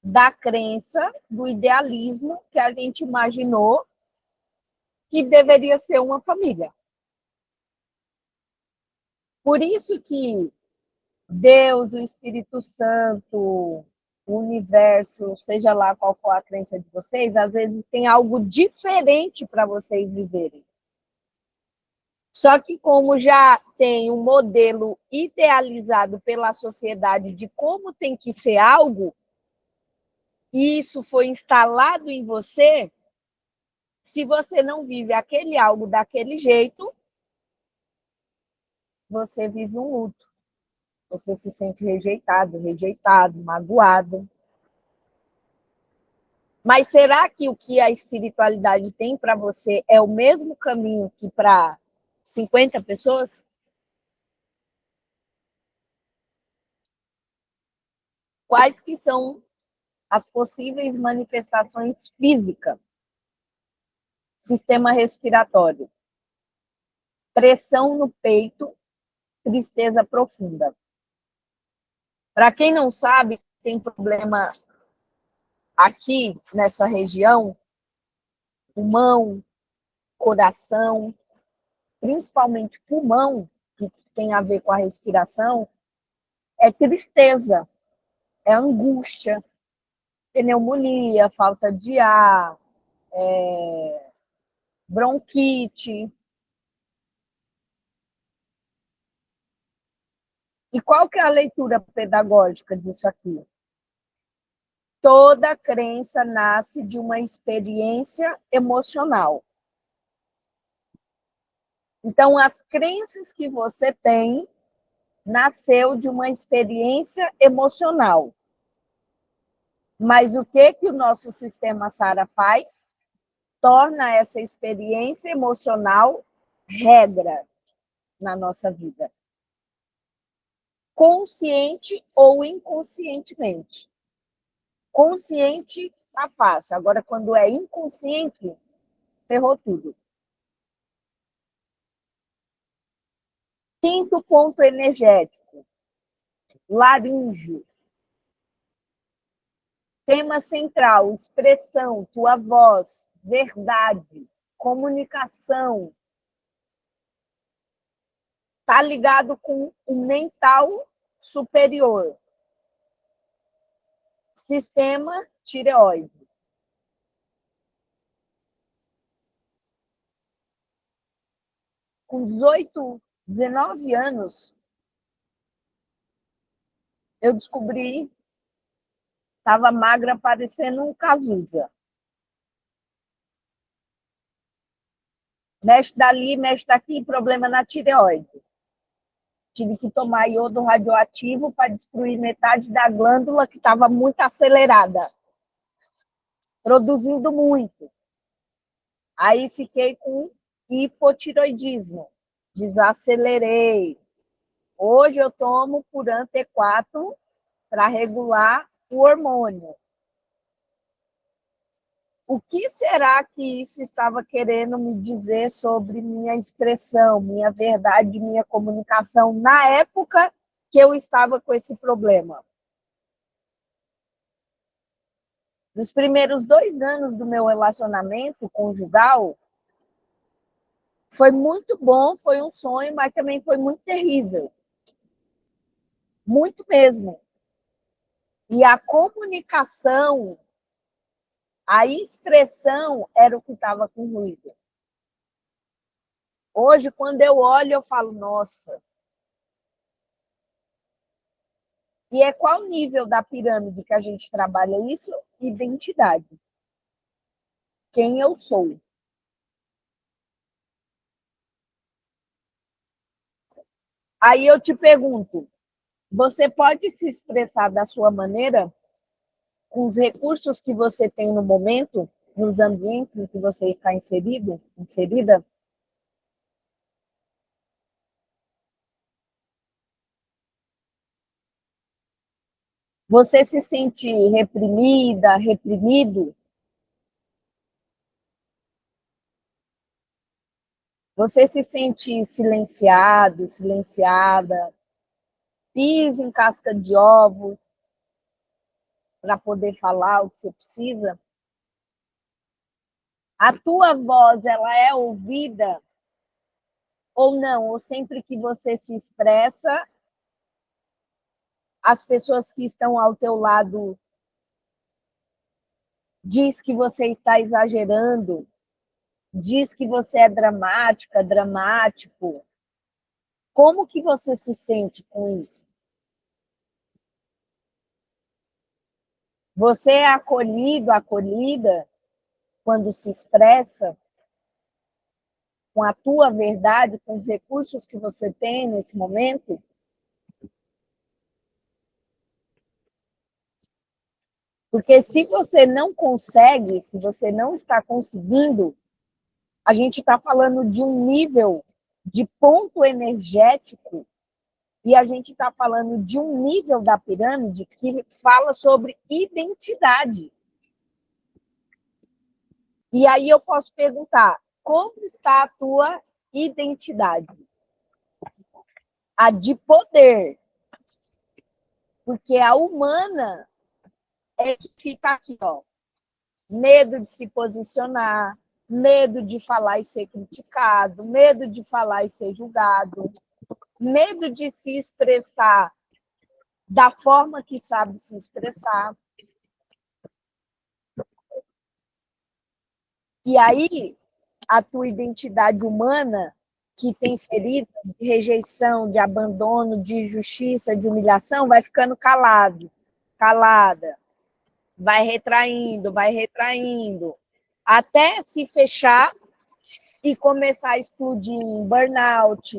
da crença, do idealismo que a gente imaginou que deveria ser uma família. Por isso que Deus, o Espírito Santo, o universo, seja lá qual for a crença de vocês, às vezes tem algo diferente para vocês viverem. Só que como já tem um modelo idealizado pela sociedade de como tem que ser algo, e isso foi instalado em você, se você não vive aquele algo daquele jeito, você vive um luto. Você se sente rejeitado, magoado. Mas será que o que a espiritualidade tem para você é o mesmo caminho que para 50 pessoas? Quais que são as possíveis manifestações físicas? Sistema respiratório, pressão no peito, tristeza profunda. Para quem não sabe, tem problema aqui nessa região, pulmão, coração, principalmente pulmão, que tem a ver com a respiração, é tristeza, é angústia, pneumonia, falta de ar, bronquite. E qual que é a leitura pedagógica disso aqui? Toda crença nasce de uma experiência emocional. Então, as crenças que você tem nasceu de uma experiência emocional. Mas o que o nosso sistema SARA faz? Torna essa experiência emocional regra na nossa vida. Consciente ou inconscientemente. Consciente tá fácil. Agora, quando é inconsciente, ferrou tudo. Quinto ponto energético. Laríngeo. Tema central, expressão, tua voz, verdade, comunicação. Está ligado com o mental superior. Sistema tireoide. Com 18, 19 anos, eu descobri, estava magra, parecendo um Cazuza. Mexe dali, mexe daqui, problema na tireoide. Tive que tomar iodo radioativo para destruir metade da glândula que estava muito acelerada, produzindo muito. Aí fiquei com hipotiroidismo, desacelerei. Hoje eu tomo Puran T4 para regular o hormônio. O que será que isso estava querendo me dizer sobre minha expressão, minha verdade, minha comunicação na época que eu estava com esse problema? Nos primeiros 2 anos do meu relacionamento conjugal, foi muito bom, foi um sonho, mas também foi muito terrível. Muito mesmo. E a comunicação, a expressão era o que estava com ruído. Hoje, quando eu olho, eu falo, nossa. E é qual nível da pirâmide que a gente trabalha isso? Identidade. Quem eu sou. Aí eu te pergunto, você pode se expressar da sua maneira, com os recursos que você tem no momento, nos ambientes em que você está inserido, inserida? Você se sente reprimida, reprimido? Você se sente silenciado, silenciada? Pisa em casca de ovo para poder falar o que você precisa? A tua voz, ela é ouvida ou não? Ou sempre que você se expressa, as pessoas que estão ao teu lado diz que você está exagerando, diz que você é dramática, dramático. Como que você se sente com isso? Você é acolhido, acolhida, quando se expressa com a tua verdade, com os recursos que você tem nesse momento? Porque se você não consegue, se você não está conseguindo, a gente está falando de um nível de ponto energético e a gente está falando de um nível da pirâmide que fala sobre identidade. E aí eu posso perguntar, como está a tua identidade? A de poder. Porque a humana é que fica aqui, ó. Medo de se posicionar, medo de falar e ser criticado, medo de falar e ser julgado, medo de se expressar da forma que sabe se expressar. E aí, a tua identidade humana, que tem feridas de rejeição, de abandono, de injustiça, de humilhação, vai ficando calada, vai retraindo, até se fechar e começar a explodir em burnout,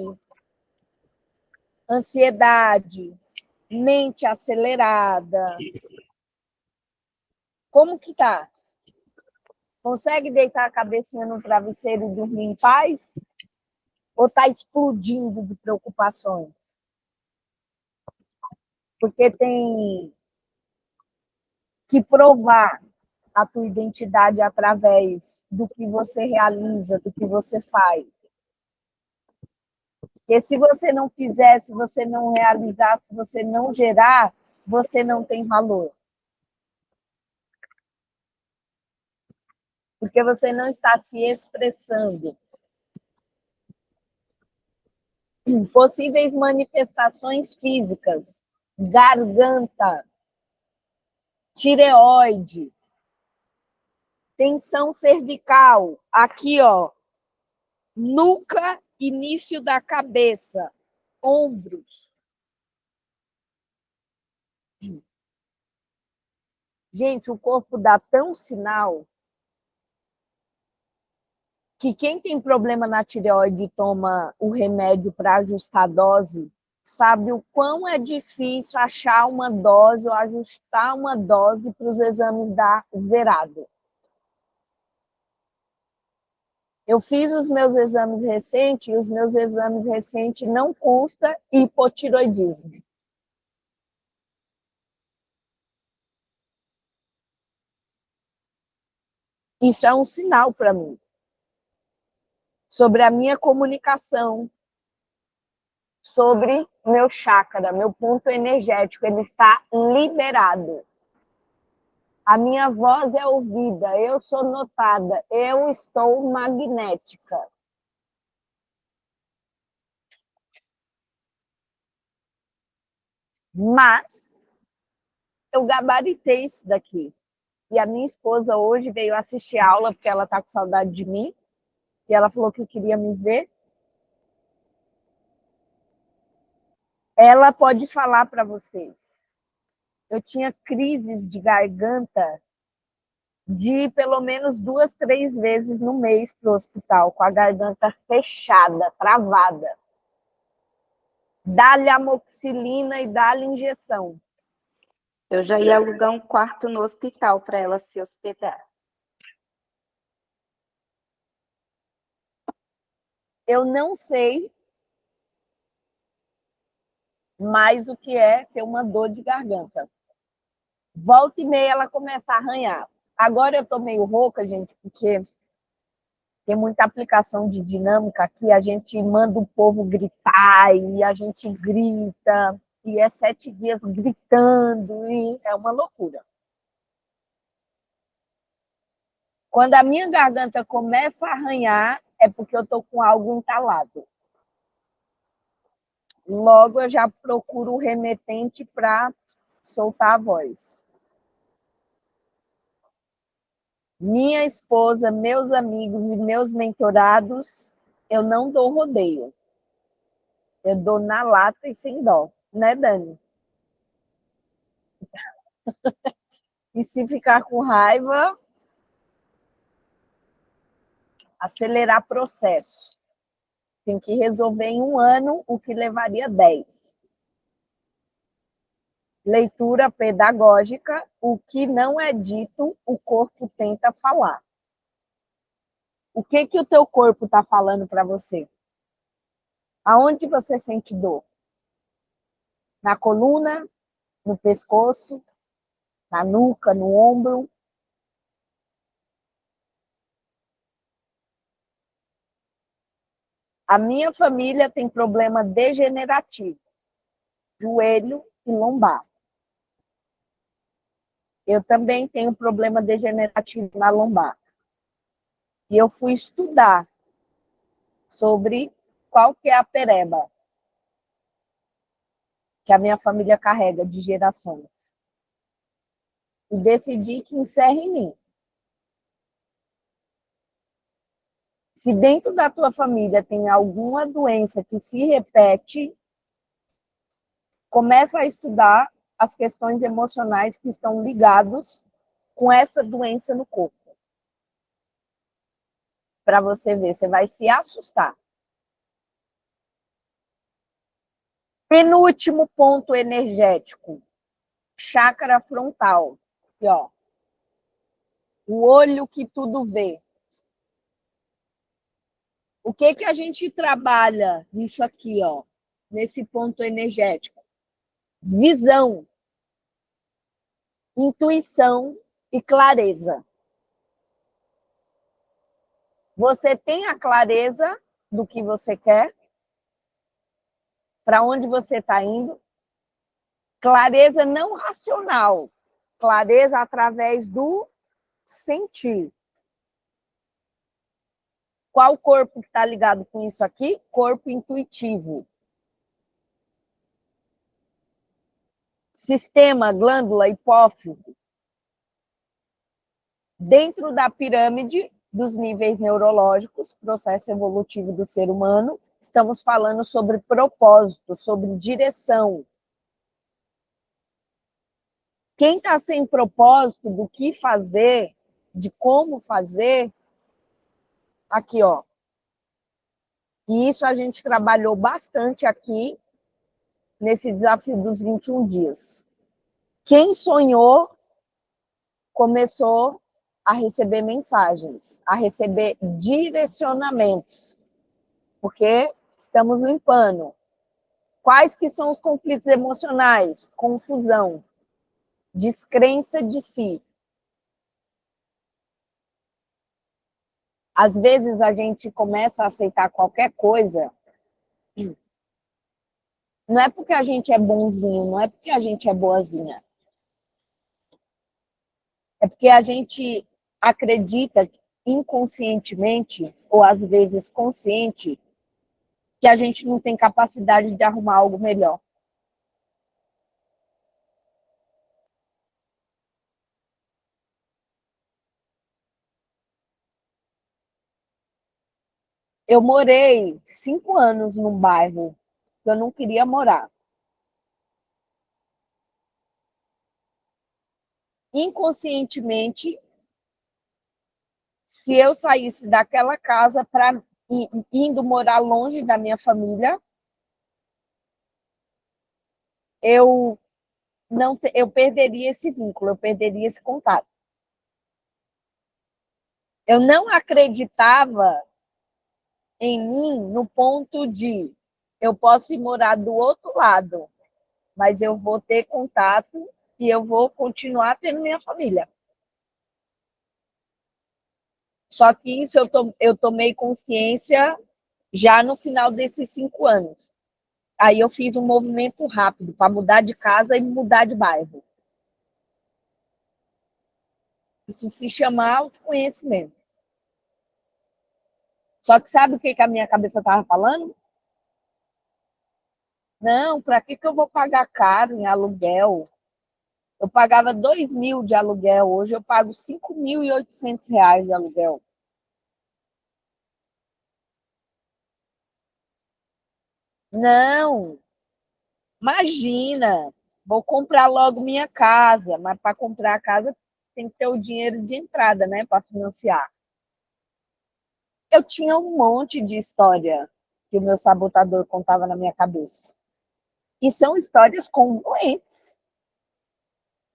ansiedade, mente acelerada. Como que tá? Consegue deitar a cabecinha no travesseiro e dormir em paz? Ou está explodindo de preocupações? Porque tem que provar a tua identidade através do que você realiza, do que você faz. Porque se você não fizer, se você não realizar, se você não gerar, você não tem valor. Porque você não está se expressando. Possíveis manifestações físicas, garganta, tireoide, tensão cervical, aqui, ó, nuca, início da cabeça, ombros. Gente, o corpo dá tão sinal que quem tem problema na tireoide e toma o remédio para ajustar a dose, sabe o quão é difícil achar uma dose ou ajustar uma dose para os exames dar zerado. Eu fiz os meus exames recentes e os meus exames recentes não consta hipotiroidismo. Isso é um sinal para mim. Sobre a minha comunicação, sobre meu chakra, meu ponto energético, ele está liberado. A minha voz é ouvida, eu sou notada, eu estou magnética. Mas eu gabaritei isso daqui. E a minha esposa hoje veio assistir a aula porque ela está com saudade de mim. E ela falou que queria me ver. Ela pode falar para vocês. Eu tinha crises de garganta de ir pelo menos 2, 3 vezes no mês para o hospital, com a garganta fechada, travada. Dá-lhe amoxicilina e dá-lhe injeção. Eu já ia alugar um quarto no hospital para ela se hospedar. Eu não sei mais o que é ter uma dor de garganta. Volta e meia ela começa a arranhar. Agora eu tô meio rouca, gente, porque tem muita aplicação de dinâmica aqui, a gente manda o povo gritar e a gente grita, e é 7 dias gritando, e é uma loucura. Quando a minha garganta começa a arranhar, é porque eu tô com algo entalado. Logo eu já procuro o remetente para soltar a voz. Minha esposa, meus amigos e meus mentorados, eu não dou rodeio. Eu dou na lata e sem dó, né, Dani? E se ficar com raiva, acelerar processo. Tem que resolver em 1 ano o que levaria 10. Leitura pedagógica, o que não é dito, o corpo tenta falar. O que o teu corpo está falando para você? Aonde você sente dor? Na coluna, no pescoço, na nuca, no ombro? A minha família tem problema degenerativo, joelho e lombar. Eu também tenho problema degenerativo na lombar. E eu fui estudar sobre qual que é a pereba que a minha família carrega de gerações. E decidi que encerra em mim. Se dentro da tua família tem alguma doença que se repete, começa a estudar as questões emocionais que estão ligados com essa doença no corpo. Para você ver, você vai se assustar. Penúltimo ponto energético, chakra frontal. Aqui, ó. O olho que tudo vê. O que a gente trabalha nisso aqui, ó, nesse ponto energético? Visão, intuição e clareza. Você tem a clareza do que você quer, para onde você está indo. Clareza não racional, clareza através do sentir. Qual corpo que está ligado com isso aqui? Corpo intuitivo. Sistema, glândula, hipófise. Dentro da pirâmide dos níveis neurológicos, processo evolutivo do ser humano, estamos falando sobre propósito, sobre direção. Quem está sem propósito do que fazer, de como fazer, aqui, ó. E isso a gente trabalhou bastante aqui nesse desafio dos 21 dias. Quem sonhou começou a receber mensagens, a receber direcionamentos, porque estamos limpando. Quais que são os conflitos emocionais? Confusão, descrença de si. Às vezes a gente começa a aceitar qualquer coisa, não é porque a gente é bonzinho, não é porque a gente é boazinha. É porque a gente acredita inconscientemente, ou às vezes consciente, que a gente não tem capacidade de arrumar algo melhor. Eu morei 5 anos num bairro que eu não queria morar. Inconscientemente, se eu saísse daquela casa para indo morar longe da minha família, eu perderia esse vínculo, eu perderia esse contato. Eu não acreditava em mim no ponto de eu posso ir morar do outro lado, mas eu vou ter contato e eu vou continuar tendo minha família. Só que isso eu tomei consciência já no final desses 5 anos. Aí eu fiz um movimento rápido para mudar de casa e mudar de bairro. Isso se chama autoconhecimento. Só que sabe o que a minha cabeça estava falando? Não, para que eu vou pagar caro em aluguel? Eu pagava 2.000 de aluguel, hoje eu pago 5.800 reais de aluguel. Não, imagina, vou comprar logo minha casa, mas para comprar a casa tem que ter o dinheiro de entrada, né, para financiar. Eu tinha um monte de história que o meu sabotador contava na minha cabeça. E são histórias congruentes.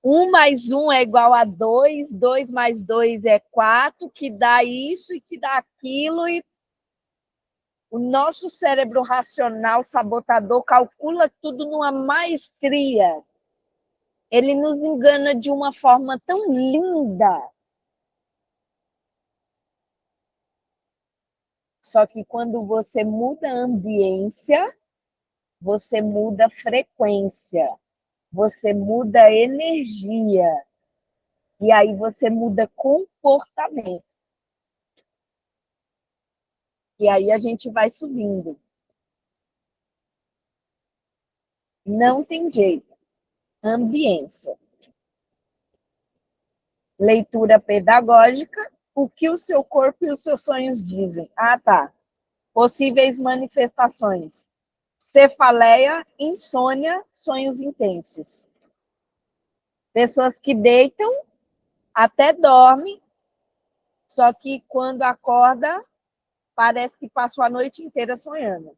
1 mais 1 é igual a 2, 2 mais 2 é 4, que dá isso e que dá aquilo, e o nosso cérebro racional sabotador calcula tudo numa maestria. Ele nos engana de uma forma tão linda. Só que quando você muda a ambiência, você muda a frequência, você muda a energia, e aí você muda comportamento. E aí a gente vai subindo. Não tem jeito. Ambiência. Leitura pedagógica. O que o seu corpo e os seus sonhos dizem? Ah, tá. Possíveis manifestações. Cefaleia, insônia, sonhos intensos. Pessoas que deitam, até dormem, só que quando acorda, parece que passou a noite inteira sonhando.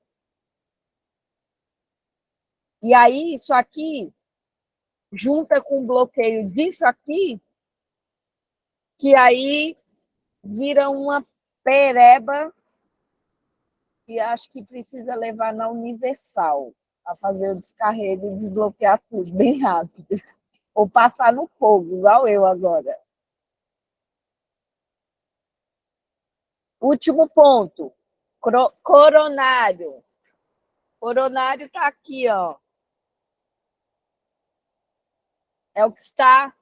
E aí, isso aqui, junta com o bloqueio disso aqui, que aí vira uma pereba que acho que precisa levar na Universal a fazer o descarrego e desbloquear tudo bem rápido. Ou passar no fogo, igual eu agora. Último ponto. Coronário. Coronário está aqui, ó. É o que está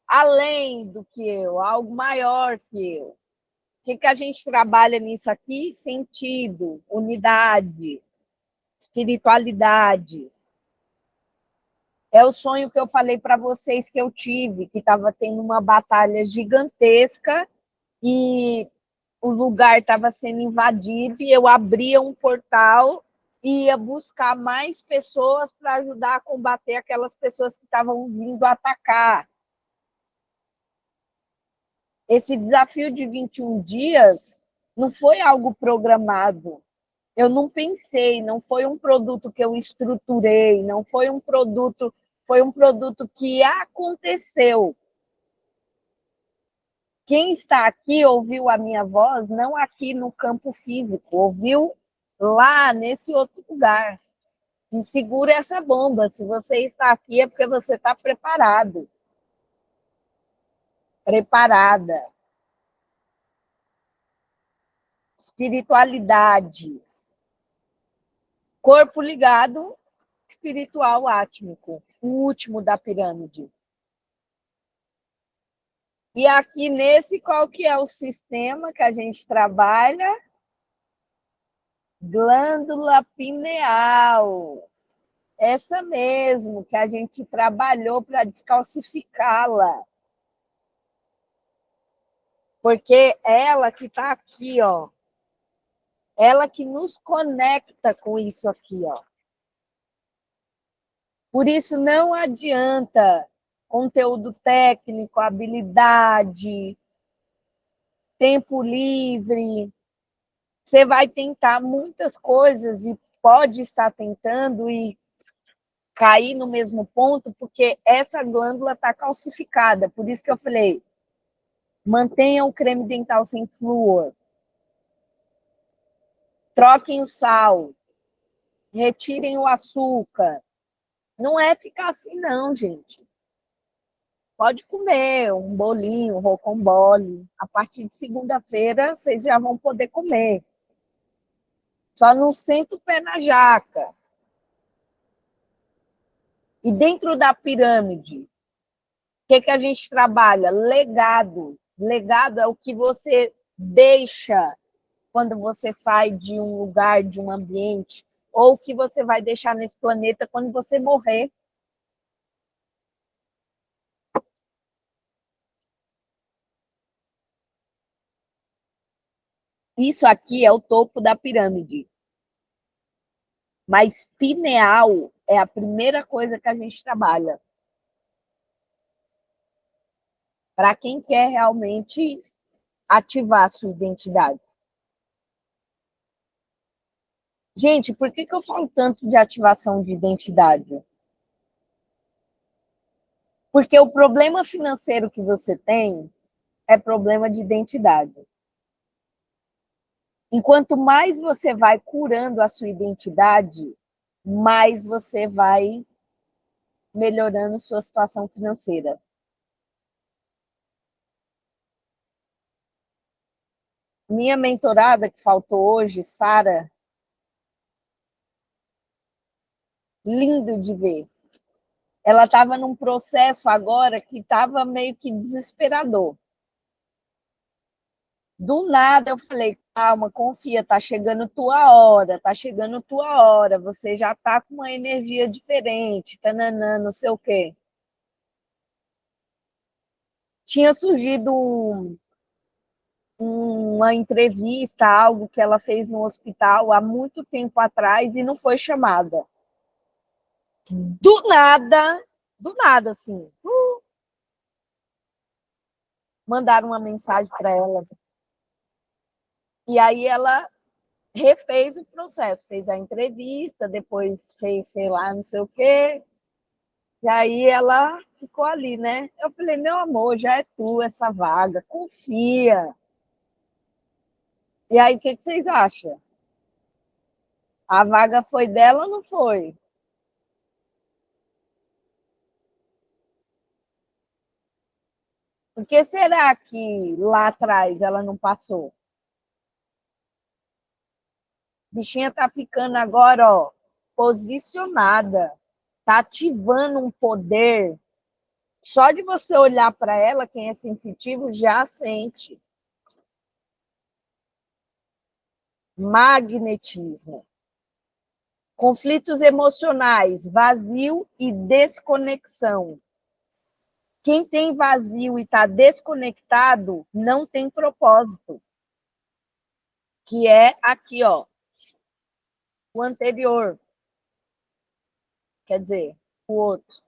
além do que eu, algo maior que eu. O que a gente trabalha nisso aqui? Sentido, unidade, espiritualidade. É o sonho que eu falei para vocês que eu tive, que estava tendo uma batalha gigantesca e o lugar estava sendo invadido e eu abria um portal e ia buscar mais pessoas para ajudar a combater aquelas pessoas que estavam vindo atacar. Esse desafio de 21 dias não foi algo programado. Eu não pensei, não foi um produto que eu estruturei, não foi um produto, foi um produto que aconteceu. Quem está aqui ouviu a minha voz, não aqui no campo físico, ouviu lá nesse outro lugar. E segura essa bomba. Se você está aqui é porque você está preparado. Preparada. Espiritualidade. Corpo ligado, espiritual átmico. O último da pirâmide. E aqui nesse, qual que é o sistema que a gente trabalha? Glândula pineal. Essa mesmo, que a gente trabalhou para descalcificá-la. Porque ela que está aqui, ó. Ela que nos conecta com isso aqui, ó. Por isso não adianta conteúdo técnico, habilidade, tempo livre. Você vai tentar muitas coisas e pode estar tentando e cair no mesmo ponto, porque essa glândula está calcificada. Por isso que eu falei, mantenham o creme dental sem flúor. Troquem o sal. Retirem o açúcar. Não é ficar assim, não, gente. Pode comer um bolinho, um rocambole. A partir de segunda-feira, vocês já vão poder comer. Só não senta o pé na jaca. E dentro da pirâmide, o que a gente trabalha? Legado. Legado é o que você deixa quando você sai de um lugar, de um ambiente, ou o que você vai deixar nesse planeta quando você morrer. Isso aqui é o topo da pirâmide. Mas pineal é a primeira coisa que a gente trabalha. Para quem quer realmente ativar a sua identidade. Gente, por que eu falo tanto de ativação de identidade? Porque o problema financeiro que você tem é problema de identidade. Enquanto mais você vai curando a sua identidade, mais você vai melhorando sua situação financeira. Minha mentorada, que faltou hoje, Sara, lindo de ver. Ela estava num processo agora que estava meio que desesperador. Do nada eu falei, calma, confia, tá chegando tua hora, você já tá com uma energia diferente, tananã, não sei o quê. Tinha surgido uma entrevista, algo que ela fez no hospital há muito tempo atrás e não foi chamada. Do nada, assim. Mandaram uma mensagem para ela. E aí ela refez o processo, fez a entrevista, depois fez, sei lá, não sei o quê. E aí ela ficou ali, né? Eu falei, meu amor, já é tua essa vaga, confia. E aí, o que vocês acham? A vaga foi dela ou não foi? Por que será que lá atrás ela não passou? A bichinha tá ficando agora, ó, posicionada, tá ativando um poder. Só de você olhar para ela, quem é sensitivo já sente. Magnetismo. Conflitos emocionais, vazio e desconexão. Quem tem vazio e está desconectado não tem propósito. Que é aqui, ó, o anterior. Quer dizer, o outro.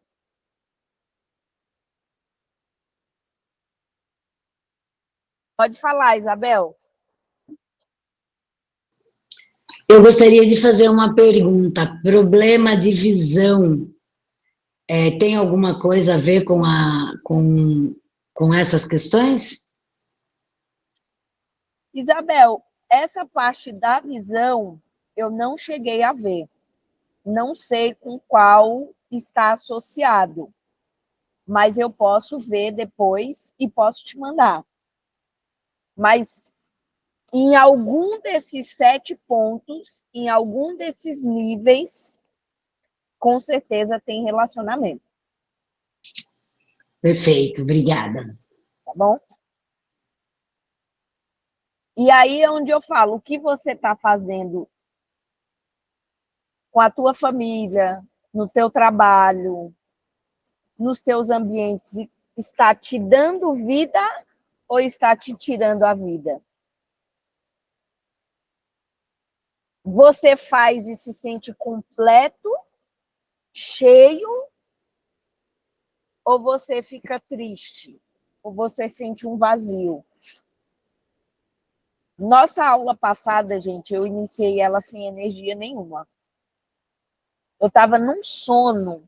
Pode falar, Isabel. Eu gostaria de fazer uma pergunta. Problema de visão tem alguma coisa a ver com essas questões? Isabel, essa parte da visão eu não cheguei a ver. Não sei com qual está associado, mas eu posso ver depois e posso te mandar. Mas em algum desses 7 pontos, em algum desses níveis, com certeza tem relacionamento. Perfeito, obrigada. Tá bom? E aí é onde eu falo, o que você está fazendo com a tua família, no teu trabalho, nos teus ambientes, está te dando vida ou está te tirando a vida? Você faz e se sente completo, cheio, ou você fica triste, ou você sente um vazio? Nossa aula passada, gente, eu iniciei ela sem energia nenhuma. Eu estava num sono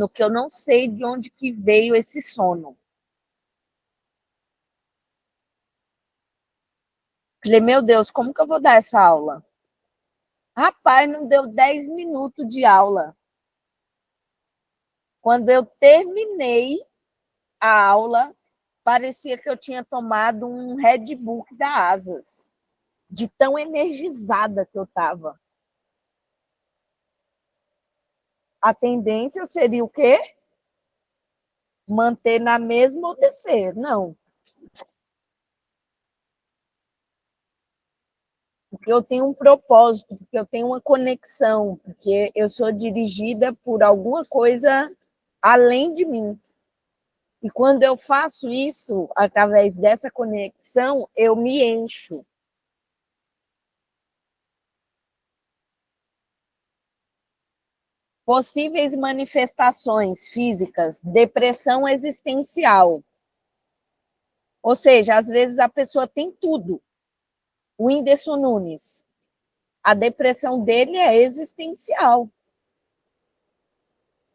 que eu não sei de onde que veio esse sono. Falei, meu Deus, como que eu vou dar essa aula? Rapaz, não deu 10 minutos de aula. Quando eu terminei a aula, parecia que eu tinha tomado um Red Bull da Asas, de tão energizada que eu estava. A tendência seria o quê? Manter na mesma ou descer? Não. Porque eu tenho um propósito, porque eu tenho uma conexão, porque eu sou dirigida por alguma coisa além de mim. E quando eu faço isso, através dessa conexão, eu me encho. Possíveis manifestações físicas, depressão existencial. Ou seja, às vezes a pessoa tem tudo. O Whindersson Nunes, a depressão dele é existencial.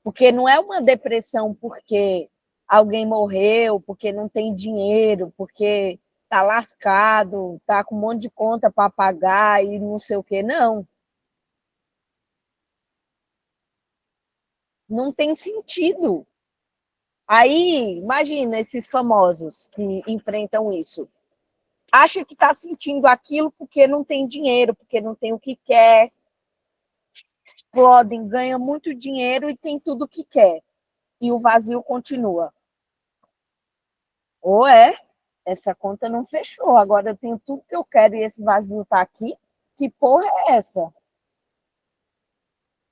Porque não é uma depressão porque alguém morreu, porque não tem dinheiro, porque está lascado, está com um monte de conta para pagar e não sei o quê. Não. Não tem sentido. Aí, imagina esses famosos que enfrentam isso. Acha que está sentindo aquilo porque não tem dinheiro, porque não tem o que quer, explodem, ganha muito dinheiro e tem tudo o que quer. E o vazio continua. Ou essa conta não fechou, agora eu tenho tudo que eu quero e esse vazio está aqui. Que porra é essa?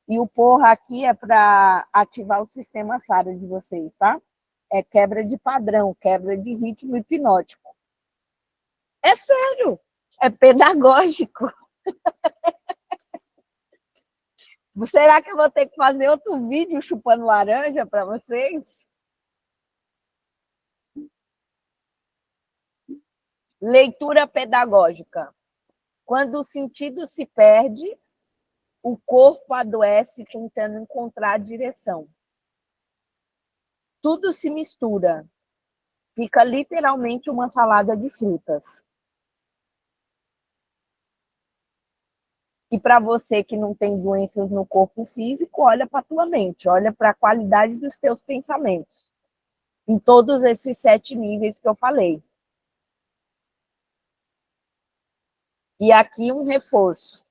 E o porra aqui é para ativar o sistema SARA de vocês, tá? É quebra de padrão, quebra de ritmo hipnótico. É sério, é pedagógico. Será que eu vou ter que fazer outro vídeo chupando laranja para vocês? Leitura pedagógica. Quando o sentido se perde, o corpo adoece tentando encontrar a direção. Tudo se mistura. Fica literalmente uma salada de frutas. E para você que não tem doenças no corpo físico, olha para a tua mente, olha para a qualidade dos teus pensamentos. Em todos esses 7 níveis que eu falei. E aqui um reforço.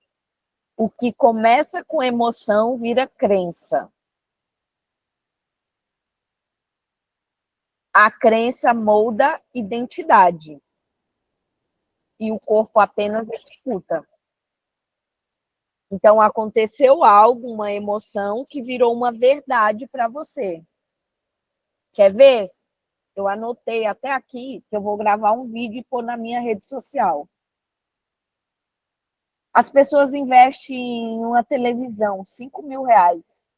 O que começa com emoção vira crença. A crença molda identidade. E o corpo apenas executa. Então, aconteceu algo, uma emoção, que virou uma verdade para você. Quer ver? Eu anotei até aqui que eu vou gravar um vídeo e pôr na minha rede social. As pessoas investem em uma televisão, R$ 5.000.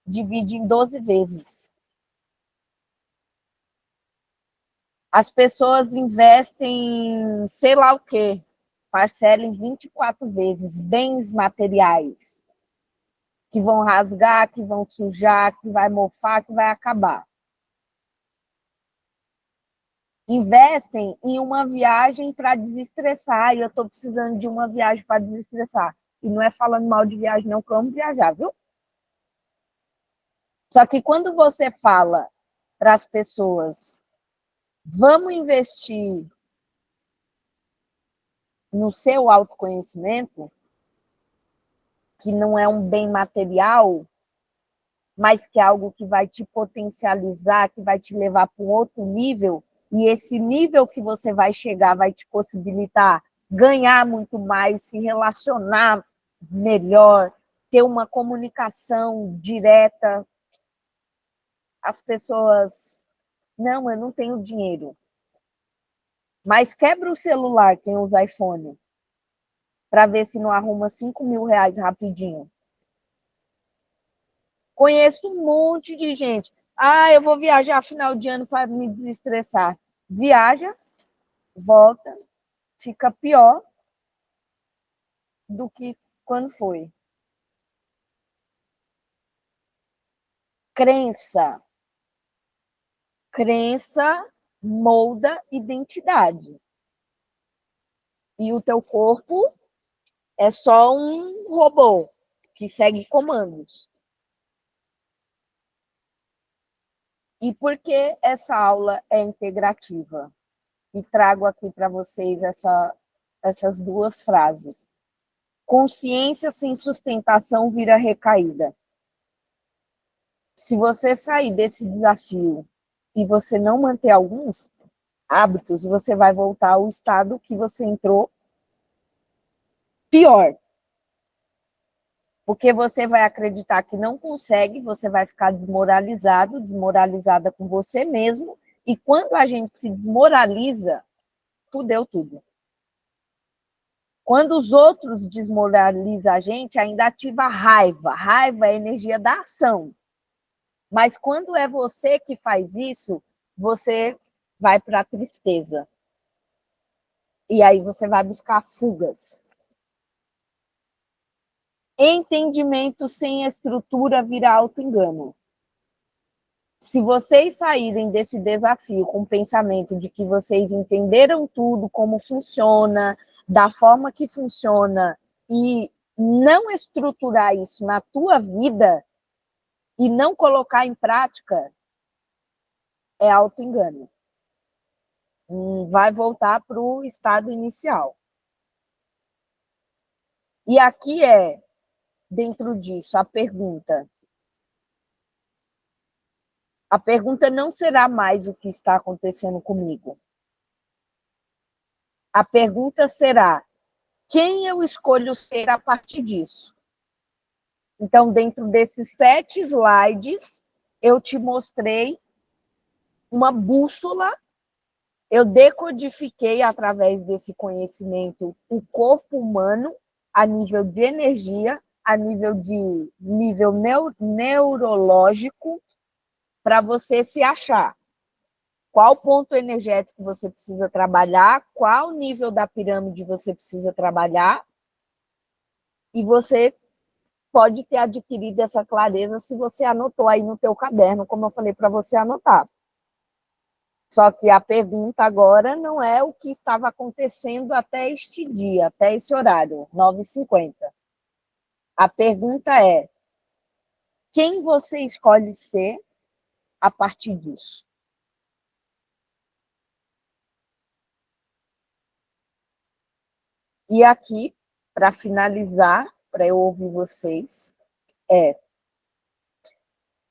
Divide em 12 vezes. As pessoas investem em sei lá o quê, parcela em 24 vezes, bens materiais, que vão rasgar, que vão sujar, que vai mofar, que vai acabar. Investem em uma viagem para desestressar, e eu estou precisando de uma viagem para desestressar. E não é falando mal de viagem, não, que eu amo viajar, viu? Só que quando você fala para as pessoas, vamos investir no seu autoconhecimento, que não é um bem material, mas que é algo que vai te potencializar, que vai te levar para um outro nível, e esse nível que você vai chegar vai te possibilitar ganhar muito mais, se relacionar melhor, ter uma comunicação direta. As pessoas, não, eu não tenho dinheiro. Mas quebra o celular, quem usa iPhone, para ver se não arruma R$ 5.000 rapidinho. Conheço um monte de gente. Ah, eu vou viajar final de ano para me desestressar. Viaja, volta, fica pior do que quando foi. Crença. Crença molda identidade. E o teu corpo é só um robô que segue comandos. E por que essa aula é integrativa? E trago aqui para vocês essas 2 frases. Consciência sem sustentação vira recaída. Se você sair desse desafio e você não manter alguns hábitos, você vai voltar ao estado que você entrou pior. Porque você vai acreditar que não consegue, você vai ficar desmoralizado, desmoralizada com você mesmo, e quando a gente se desmoraliza, fudeu tudo. Quando os outros desmoralizam a gente, ainda ativa a raiva. Raiva é a energia da ação. Mas quando é você que faz isso, você vai para a tristeza. E aí você vai buscar fugas. Entendimento sem estrutura vira auto-engano. Se vocês saírem desse desafio com o pensamento de que vocês entenderam tudo, como funciona, da forma que funciona, e não estruturar isso na tua vida e não colocar em prática, é auto-engano. Vai voltar para o estado inicial. E aqui dentro disso, a pergunta não será mais o que está acontecendo comigo. A pergunta será, quem eu escolho ser a partir disso? Então, dentro desses 7 slides, eu te mostrei uma bússola, eu decodifiquei através desse conhecimento o corpo humano a nível de energia, a nível neurológico, para você se achar. Qual ponto energético você precisa trabalhar, qual nível da pirâmide você precisa trabalhar, e você pode ter adquirido essa clareza se você anotou aí no teu caderno, como eu falei para você anotar. Só que a pergunta agora não é o que estava acontecendo até este dia, até esse horário, 9h50. A pergunta é, quem você escolhe ser a partir disso? E aqui, para finalizar, para eu ouvir vocês,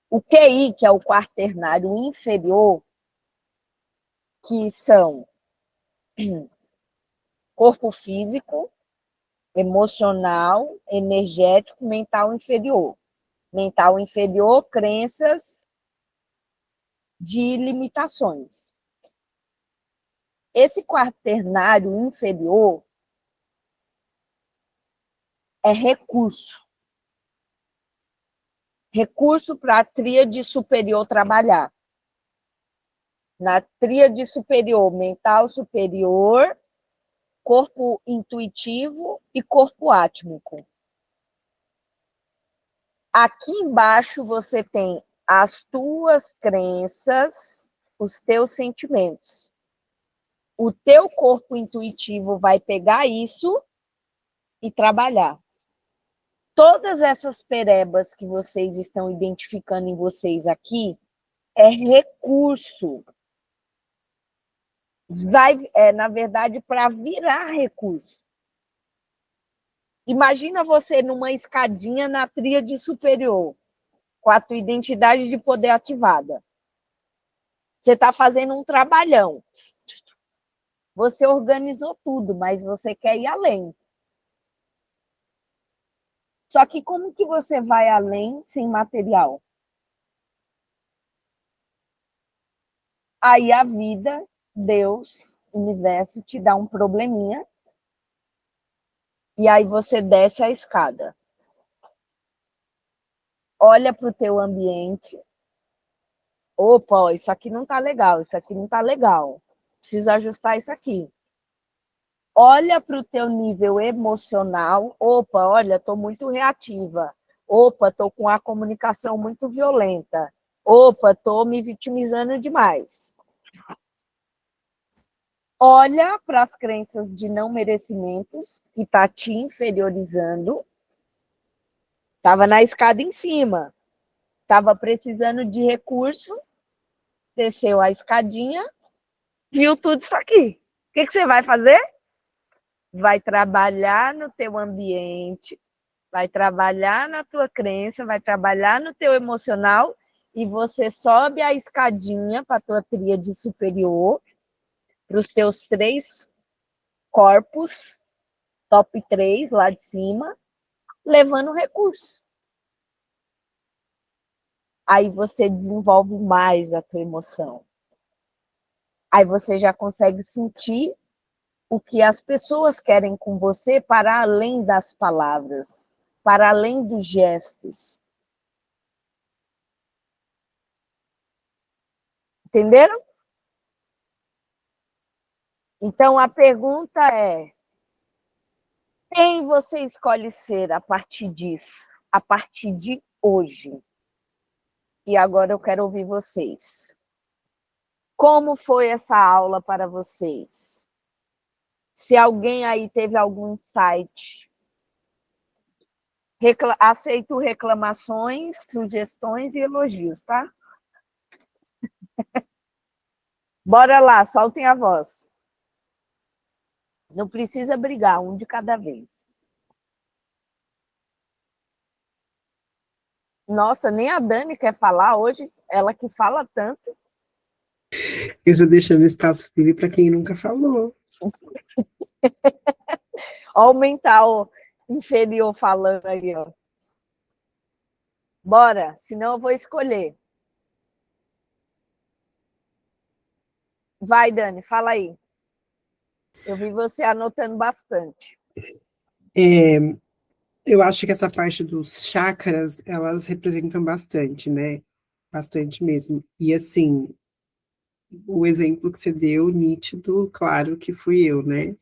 o QI, que é o quaternário inferior, que são corpo físico, emocional, energético, mental inferior. Mental inferior, crenças de limitações. Esse quaternário inferior é recurso. Recurso para a tríade superior trabalhar. Na tríade superior, mental superior, corpo intuitivo e corpo átmico. Aqui embaixo você tem as tuas crenças, os teus sentimentos. O teu corpo intuitivo vai pegar isso e trabalhar. Todas essas perebas que vocês estão identificando em vocês aqui é recurso. Na verdade, para virar recurso. Imagina você numa escadinha na tríade superior, com a tua identidade de poder ativada. Você está fazendo um trabalhão. Você organizou tudo, mas você quer ir além. Só que como que você vai além sem material? Aí a vida, Deus, o universo, te dá um probleminha e aí você desce a escada. Olha para o teu ambiente. Opa, isso aqui não está legal, isso aqui não está legal. Preciso ajustar isso aqui. Olha para o teu nível emocional. Opa, olha, estou muito reativa. Opa, estou com a comunicação muito violenta. Opa, estou me vitimizando demais. Olha para as crenças de não merecimentos, que está te inferiorizando. Estava na escada em cima. Estava precisando de recurso. Desceu a escadinha. Viu tudo isso aqui. O que você vai fazer? Vai trabalhar no teu ambiente, vai trabalhar na tua crença, vai trabalhar no teu emocional e você sobe a escadinha para a tua tríade superior, para os teus 3 corpos, top 3 lá de cima, levando recurso. Aí você desenvolve mais a tua emoção. Aí você já consegue sentir o que as pessoas querem com você para além das palavras, para além dos gestos. Entenderam? Então, a pergunta é: Quem você escolhe ser a partir disso, a partir de hoje? E agora eu quero ouvir vocês. Como foi essa aula para vocês? Se alguém aí teve algum insight, aceito reclamações, sugestões e elogios, tá? Bora lá, soltem a voz. Não precisa brigar, um de cada vez. Nossa, nem a Dani quer falar hoje, ela que fala tanto. Eu já deixando espaço livre para quem nunca falou. Ó, o mental inferior falando aí, ó. Bora, senão eu vou escolher. Vai, Dani, fala aí. Eu vi você anotando bastante. Eu acho que essa parte dos chakras, elas representam bastante, né? Bastante mesmo. E assim, o exemplo que você deu, nítido, claro que fui eu, né?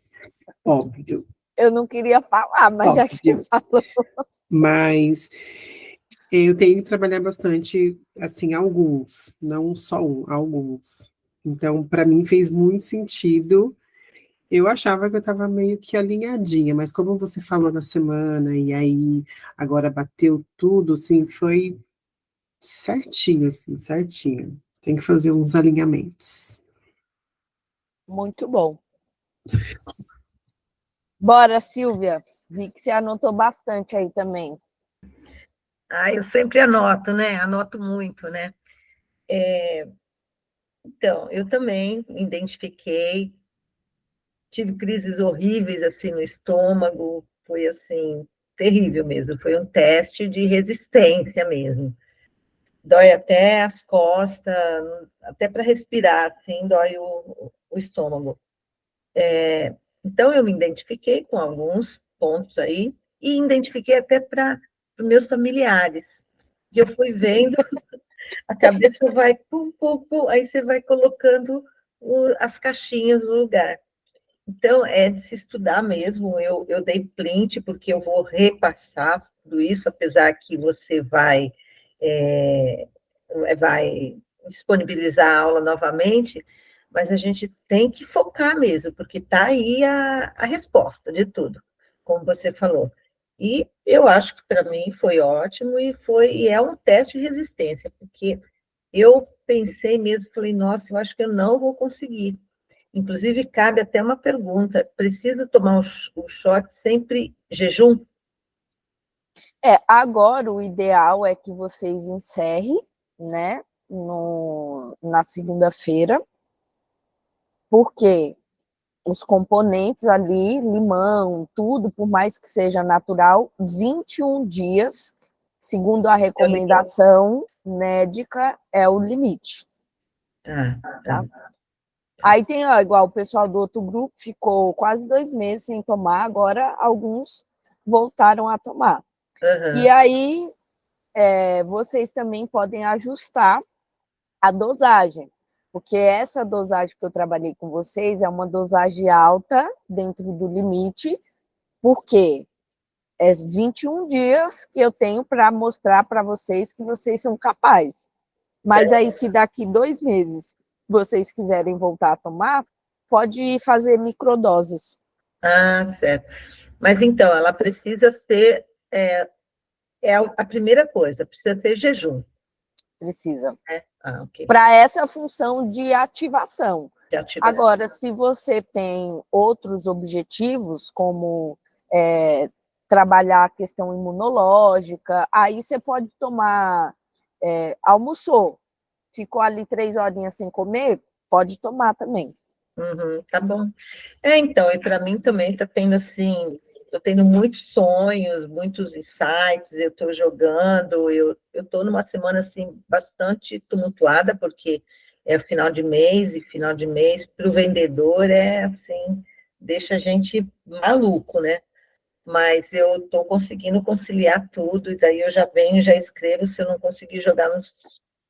Óbvio. Eu não queria falar, mas já que você falou. Mas eu tenho que trabalhar bastante, assim, alguns, não só um, alguns. Então, para mim fez muito sentido. Eu achava que eu estava meio que alinhadinha, mas como você falou na semana, e aí agora bateu tudo, assim, foi certinho, assim, certinho. Tem que fazer uns alinhamentos. Muito bom. Bora, Silvia. Vi que você anotou bastante aí também. Eu sempre anoto, né? Anoto muito, né? Então, eu também me identifiquei, tive crises horríveis, assim, no estômago, foi, assim, terrível mesmo, foi um teste de resistência mesmo. Dói até as costas, até para respirar, assim, dói o estômago. Então, eu me identifiquei com alguns pontos aí, e identifiquei até para os meus familiares. E eu fui vendo, a cabeça vai, pum, pum, pum, aí você vai colocando as caixinhas no lugar. Então, é de se estudar mesmo, eu dei print, porque eu vou repassar tudo isso, apesar que você vai disponibilizar a aula novamente, mas a gente tem que focar mesmo, porque está aí a resposta de tudo, como você falou. E eu acho que para mim foi ótimo e é um teste de resistência, porque eu pensei mesmo, falei, nossa, eu acho que eu não vou conseguir. Inclusive, cabe até uma pergunta: preciso tomar o shot sempre jejum? Agora o ideal é que vocês encerrem, né, na segunda-feira, porque os componentes ali, limão, tudo, por mais que seja natural, 21 dias, segundo a recomendação médica, é o limite. Tá. Aí tem, igual o pessoal do outro grupo ficou quase 2 meses sem tomar, agora alguns voltaram a tomar. Uhum. E aí, vocês também podem ajustar a dosagem, porque essa dosagem que eu trabalhei com vocês é uma dosagem alta, dentro do limite, porque é 21 dias que eu tenho para mostrar para vocês que vocês são capazes. Mas aí, se daqui 2 meses vocês quiserem voltar a tomar, pode fazer microdoses. Certo. Mas então, ela precisa ser, a primeira coisa, precisa ser jejum. Precisa. Ok. Para essa função de ativação. De ativação. Agora, se você tem outros objetivos, como trabalhar a questão imunológica, aí você pode tomar, almoçou, ficou ali 3 horinhas sem comer, pode tomar também. Uhum, tá bom. Então, e para mim também está tendo assim, estou tendo muitos sonhos, muitos insights, eu estou jogando, eu estou numa semana assim bastante tumultuada, porque é final de mês, e final de mês para o vendedor é assim, deixa a gente maluco, né? Mas eu estou conseguindo conciliar tudo, e daí eu já venho, já escrevo, se eu não conseguir jogar no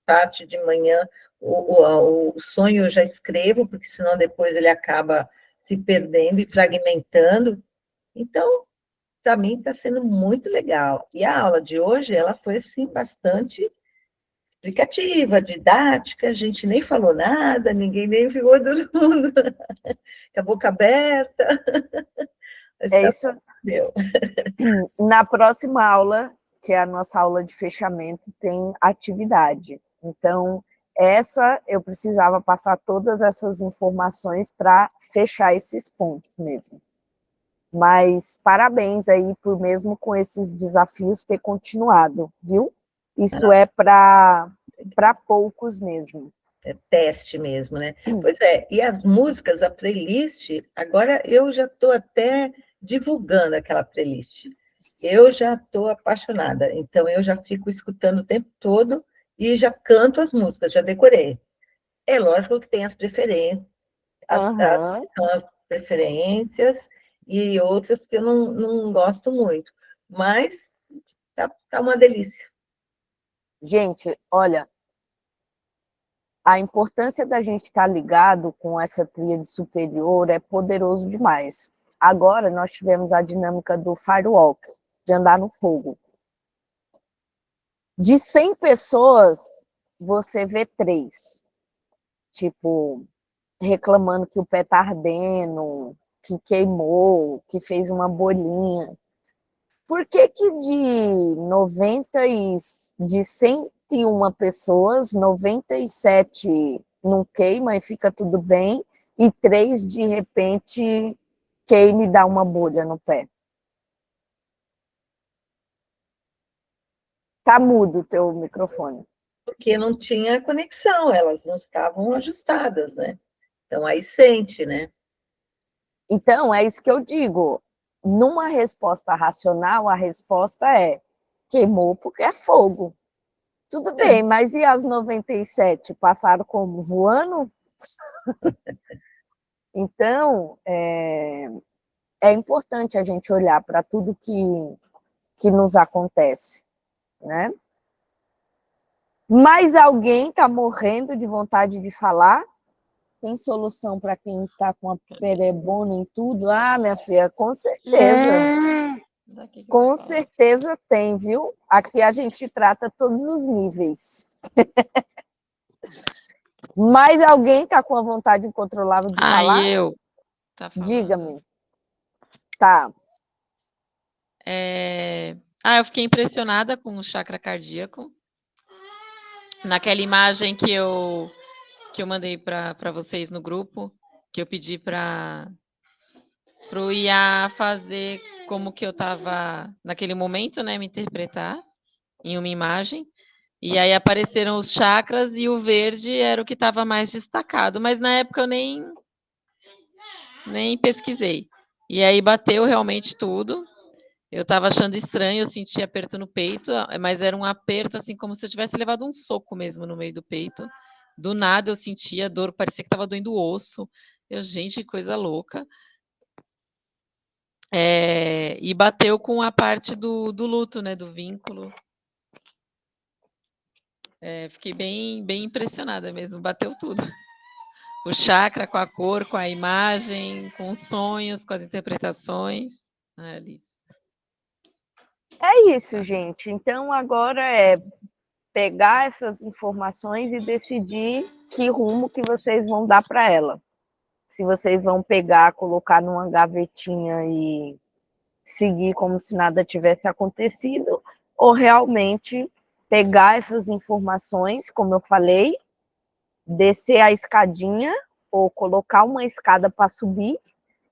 chat de manhã, o sonho eu já escrevo, porque senão depois ele acaba se perdendo e fragmentando. Então, para mim está sendo muito legal. E a aula de hoje, ela foi, assim, bastante explicativa, didática, a gente nem falou nada, ninguém nem viu todo mundo, com a boca aberta. Mas É tá isso. meu. Na próxima aula, que é a nossa aula de fechamento, tem atividade. Então, essa eu precisava passar todas essas informações para fechar esses pontos mesmo. Mas parabéns aí por mesmo com esses desafios ter continuado, viu? Isso é para poucos mesmo. É teste mesmo, né? Pois é, e as músicas, a playlist, agora eu já estou até divulgando aquela playlist. Eu já estou apaixonada, então eu já fico escutando o tempo todo e já canto as músicas, já decorei. É lógico que tem as preferências, as preferências e outras que eu não gosto muito, mas tá uma delícia. Gente, olha, a importância da gente estar ligado com essa tríade superior é poderoso demais. Agora nós tivemos a dinâmica do firewalk, de andar no fogo. De 100 pessoas, você vê 3. Tipo, reclamando que o pé tá ardendo, que queimou, que fez uma bolinha. Por que que de 101 pessoas, 97 não queima e fica tudo bem, e 3 de repente queima e dá uma bolha no pé? Tá mudo o teu microfone. Porque não tinha conexão, elas não estavam ajustadas, né? Então aí sente, né? Então, é isso que eu digo. Numa resposta racional, a resposta é: queimou porque é fogo. Tudo bem, mas e as 97? Passaram como? Voando? Então, é importante a gente olhar para tudo que nos acontece, né? Mas alguém está morrendo de vontade de falar? Tem solução para quem está com a perebona em tudo? Ah, minha filha, com certeza. Com certeza tem, viu? Aqui a gente trata todos os níveis. Mas alguém está com a vontade incontrolável de falar? eu. Tá falando. Diga-me. Tá. Eu fiquei impressionada com o chakra cardíaco. Naquela imagem que eu mandei para vocês no grupo, que eu pedi para o IA fazer como que eu estava naquele momento, né, me interpretar em uma imagem. E aí apareceram os chakras e o verde era o que estava mais destacado, mas na época eu nem pesquisei. E aí bateu realmente tudo. Eu estava achando estranho, eu senti aperto no peito, mas era um aperto assim como se eu tivesse levado um soco mesmo no meio do peito. Do nada eu sentia dor, parecia que estava doendo o osso. Gente, que coisa louca. E bateu com a parte do luto, né, do vínculo. Fiquei bem impressionada mesmo, bateu tudo. O chakra com a cor, com a imagem, com os sonhos, com as interpretações. Alice. É isso, gente. Então agora é pegar essas informações e decidir que rumo que vocês vão dar para ela. Se vocês vão pegar, colocar numa gavetinha e seguir como se nada tivesse acontecido, ou realmente pegar essas informações, como eu falei, descer a escadinha ou colocar uma escada para subir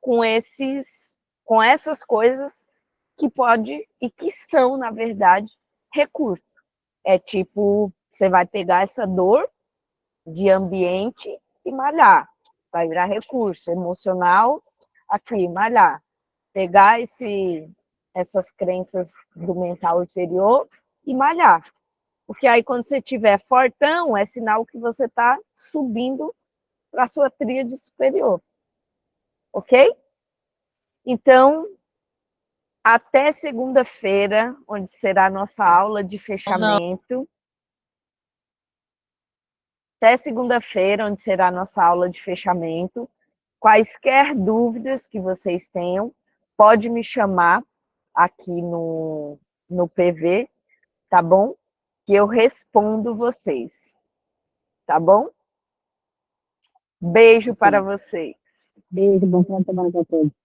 com essas coisas que pode e que são, na verdade, recursos. É tipo, você vai pegar essa dor de ambiente e malhar. Vai virar recurso emocional aqui, malhar. Pegar essas crenças do mental inferior e malhar. Porque aí, quando você estiver fortão, é sinal que você está subindo para a sua tríade superior. Ok? Então, até segunda-feira, onde será a nossa aula de fechamento. Até segunda-feira, onde será a nossa aula de fechamento. Quaisquer dúvidas que vocês tenham, pode me chamar. aqui no PV, tá bom? Que eu respondo vocês, tá bom? Beijo para vocês. Beijo, bom final de semana para todos.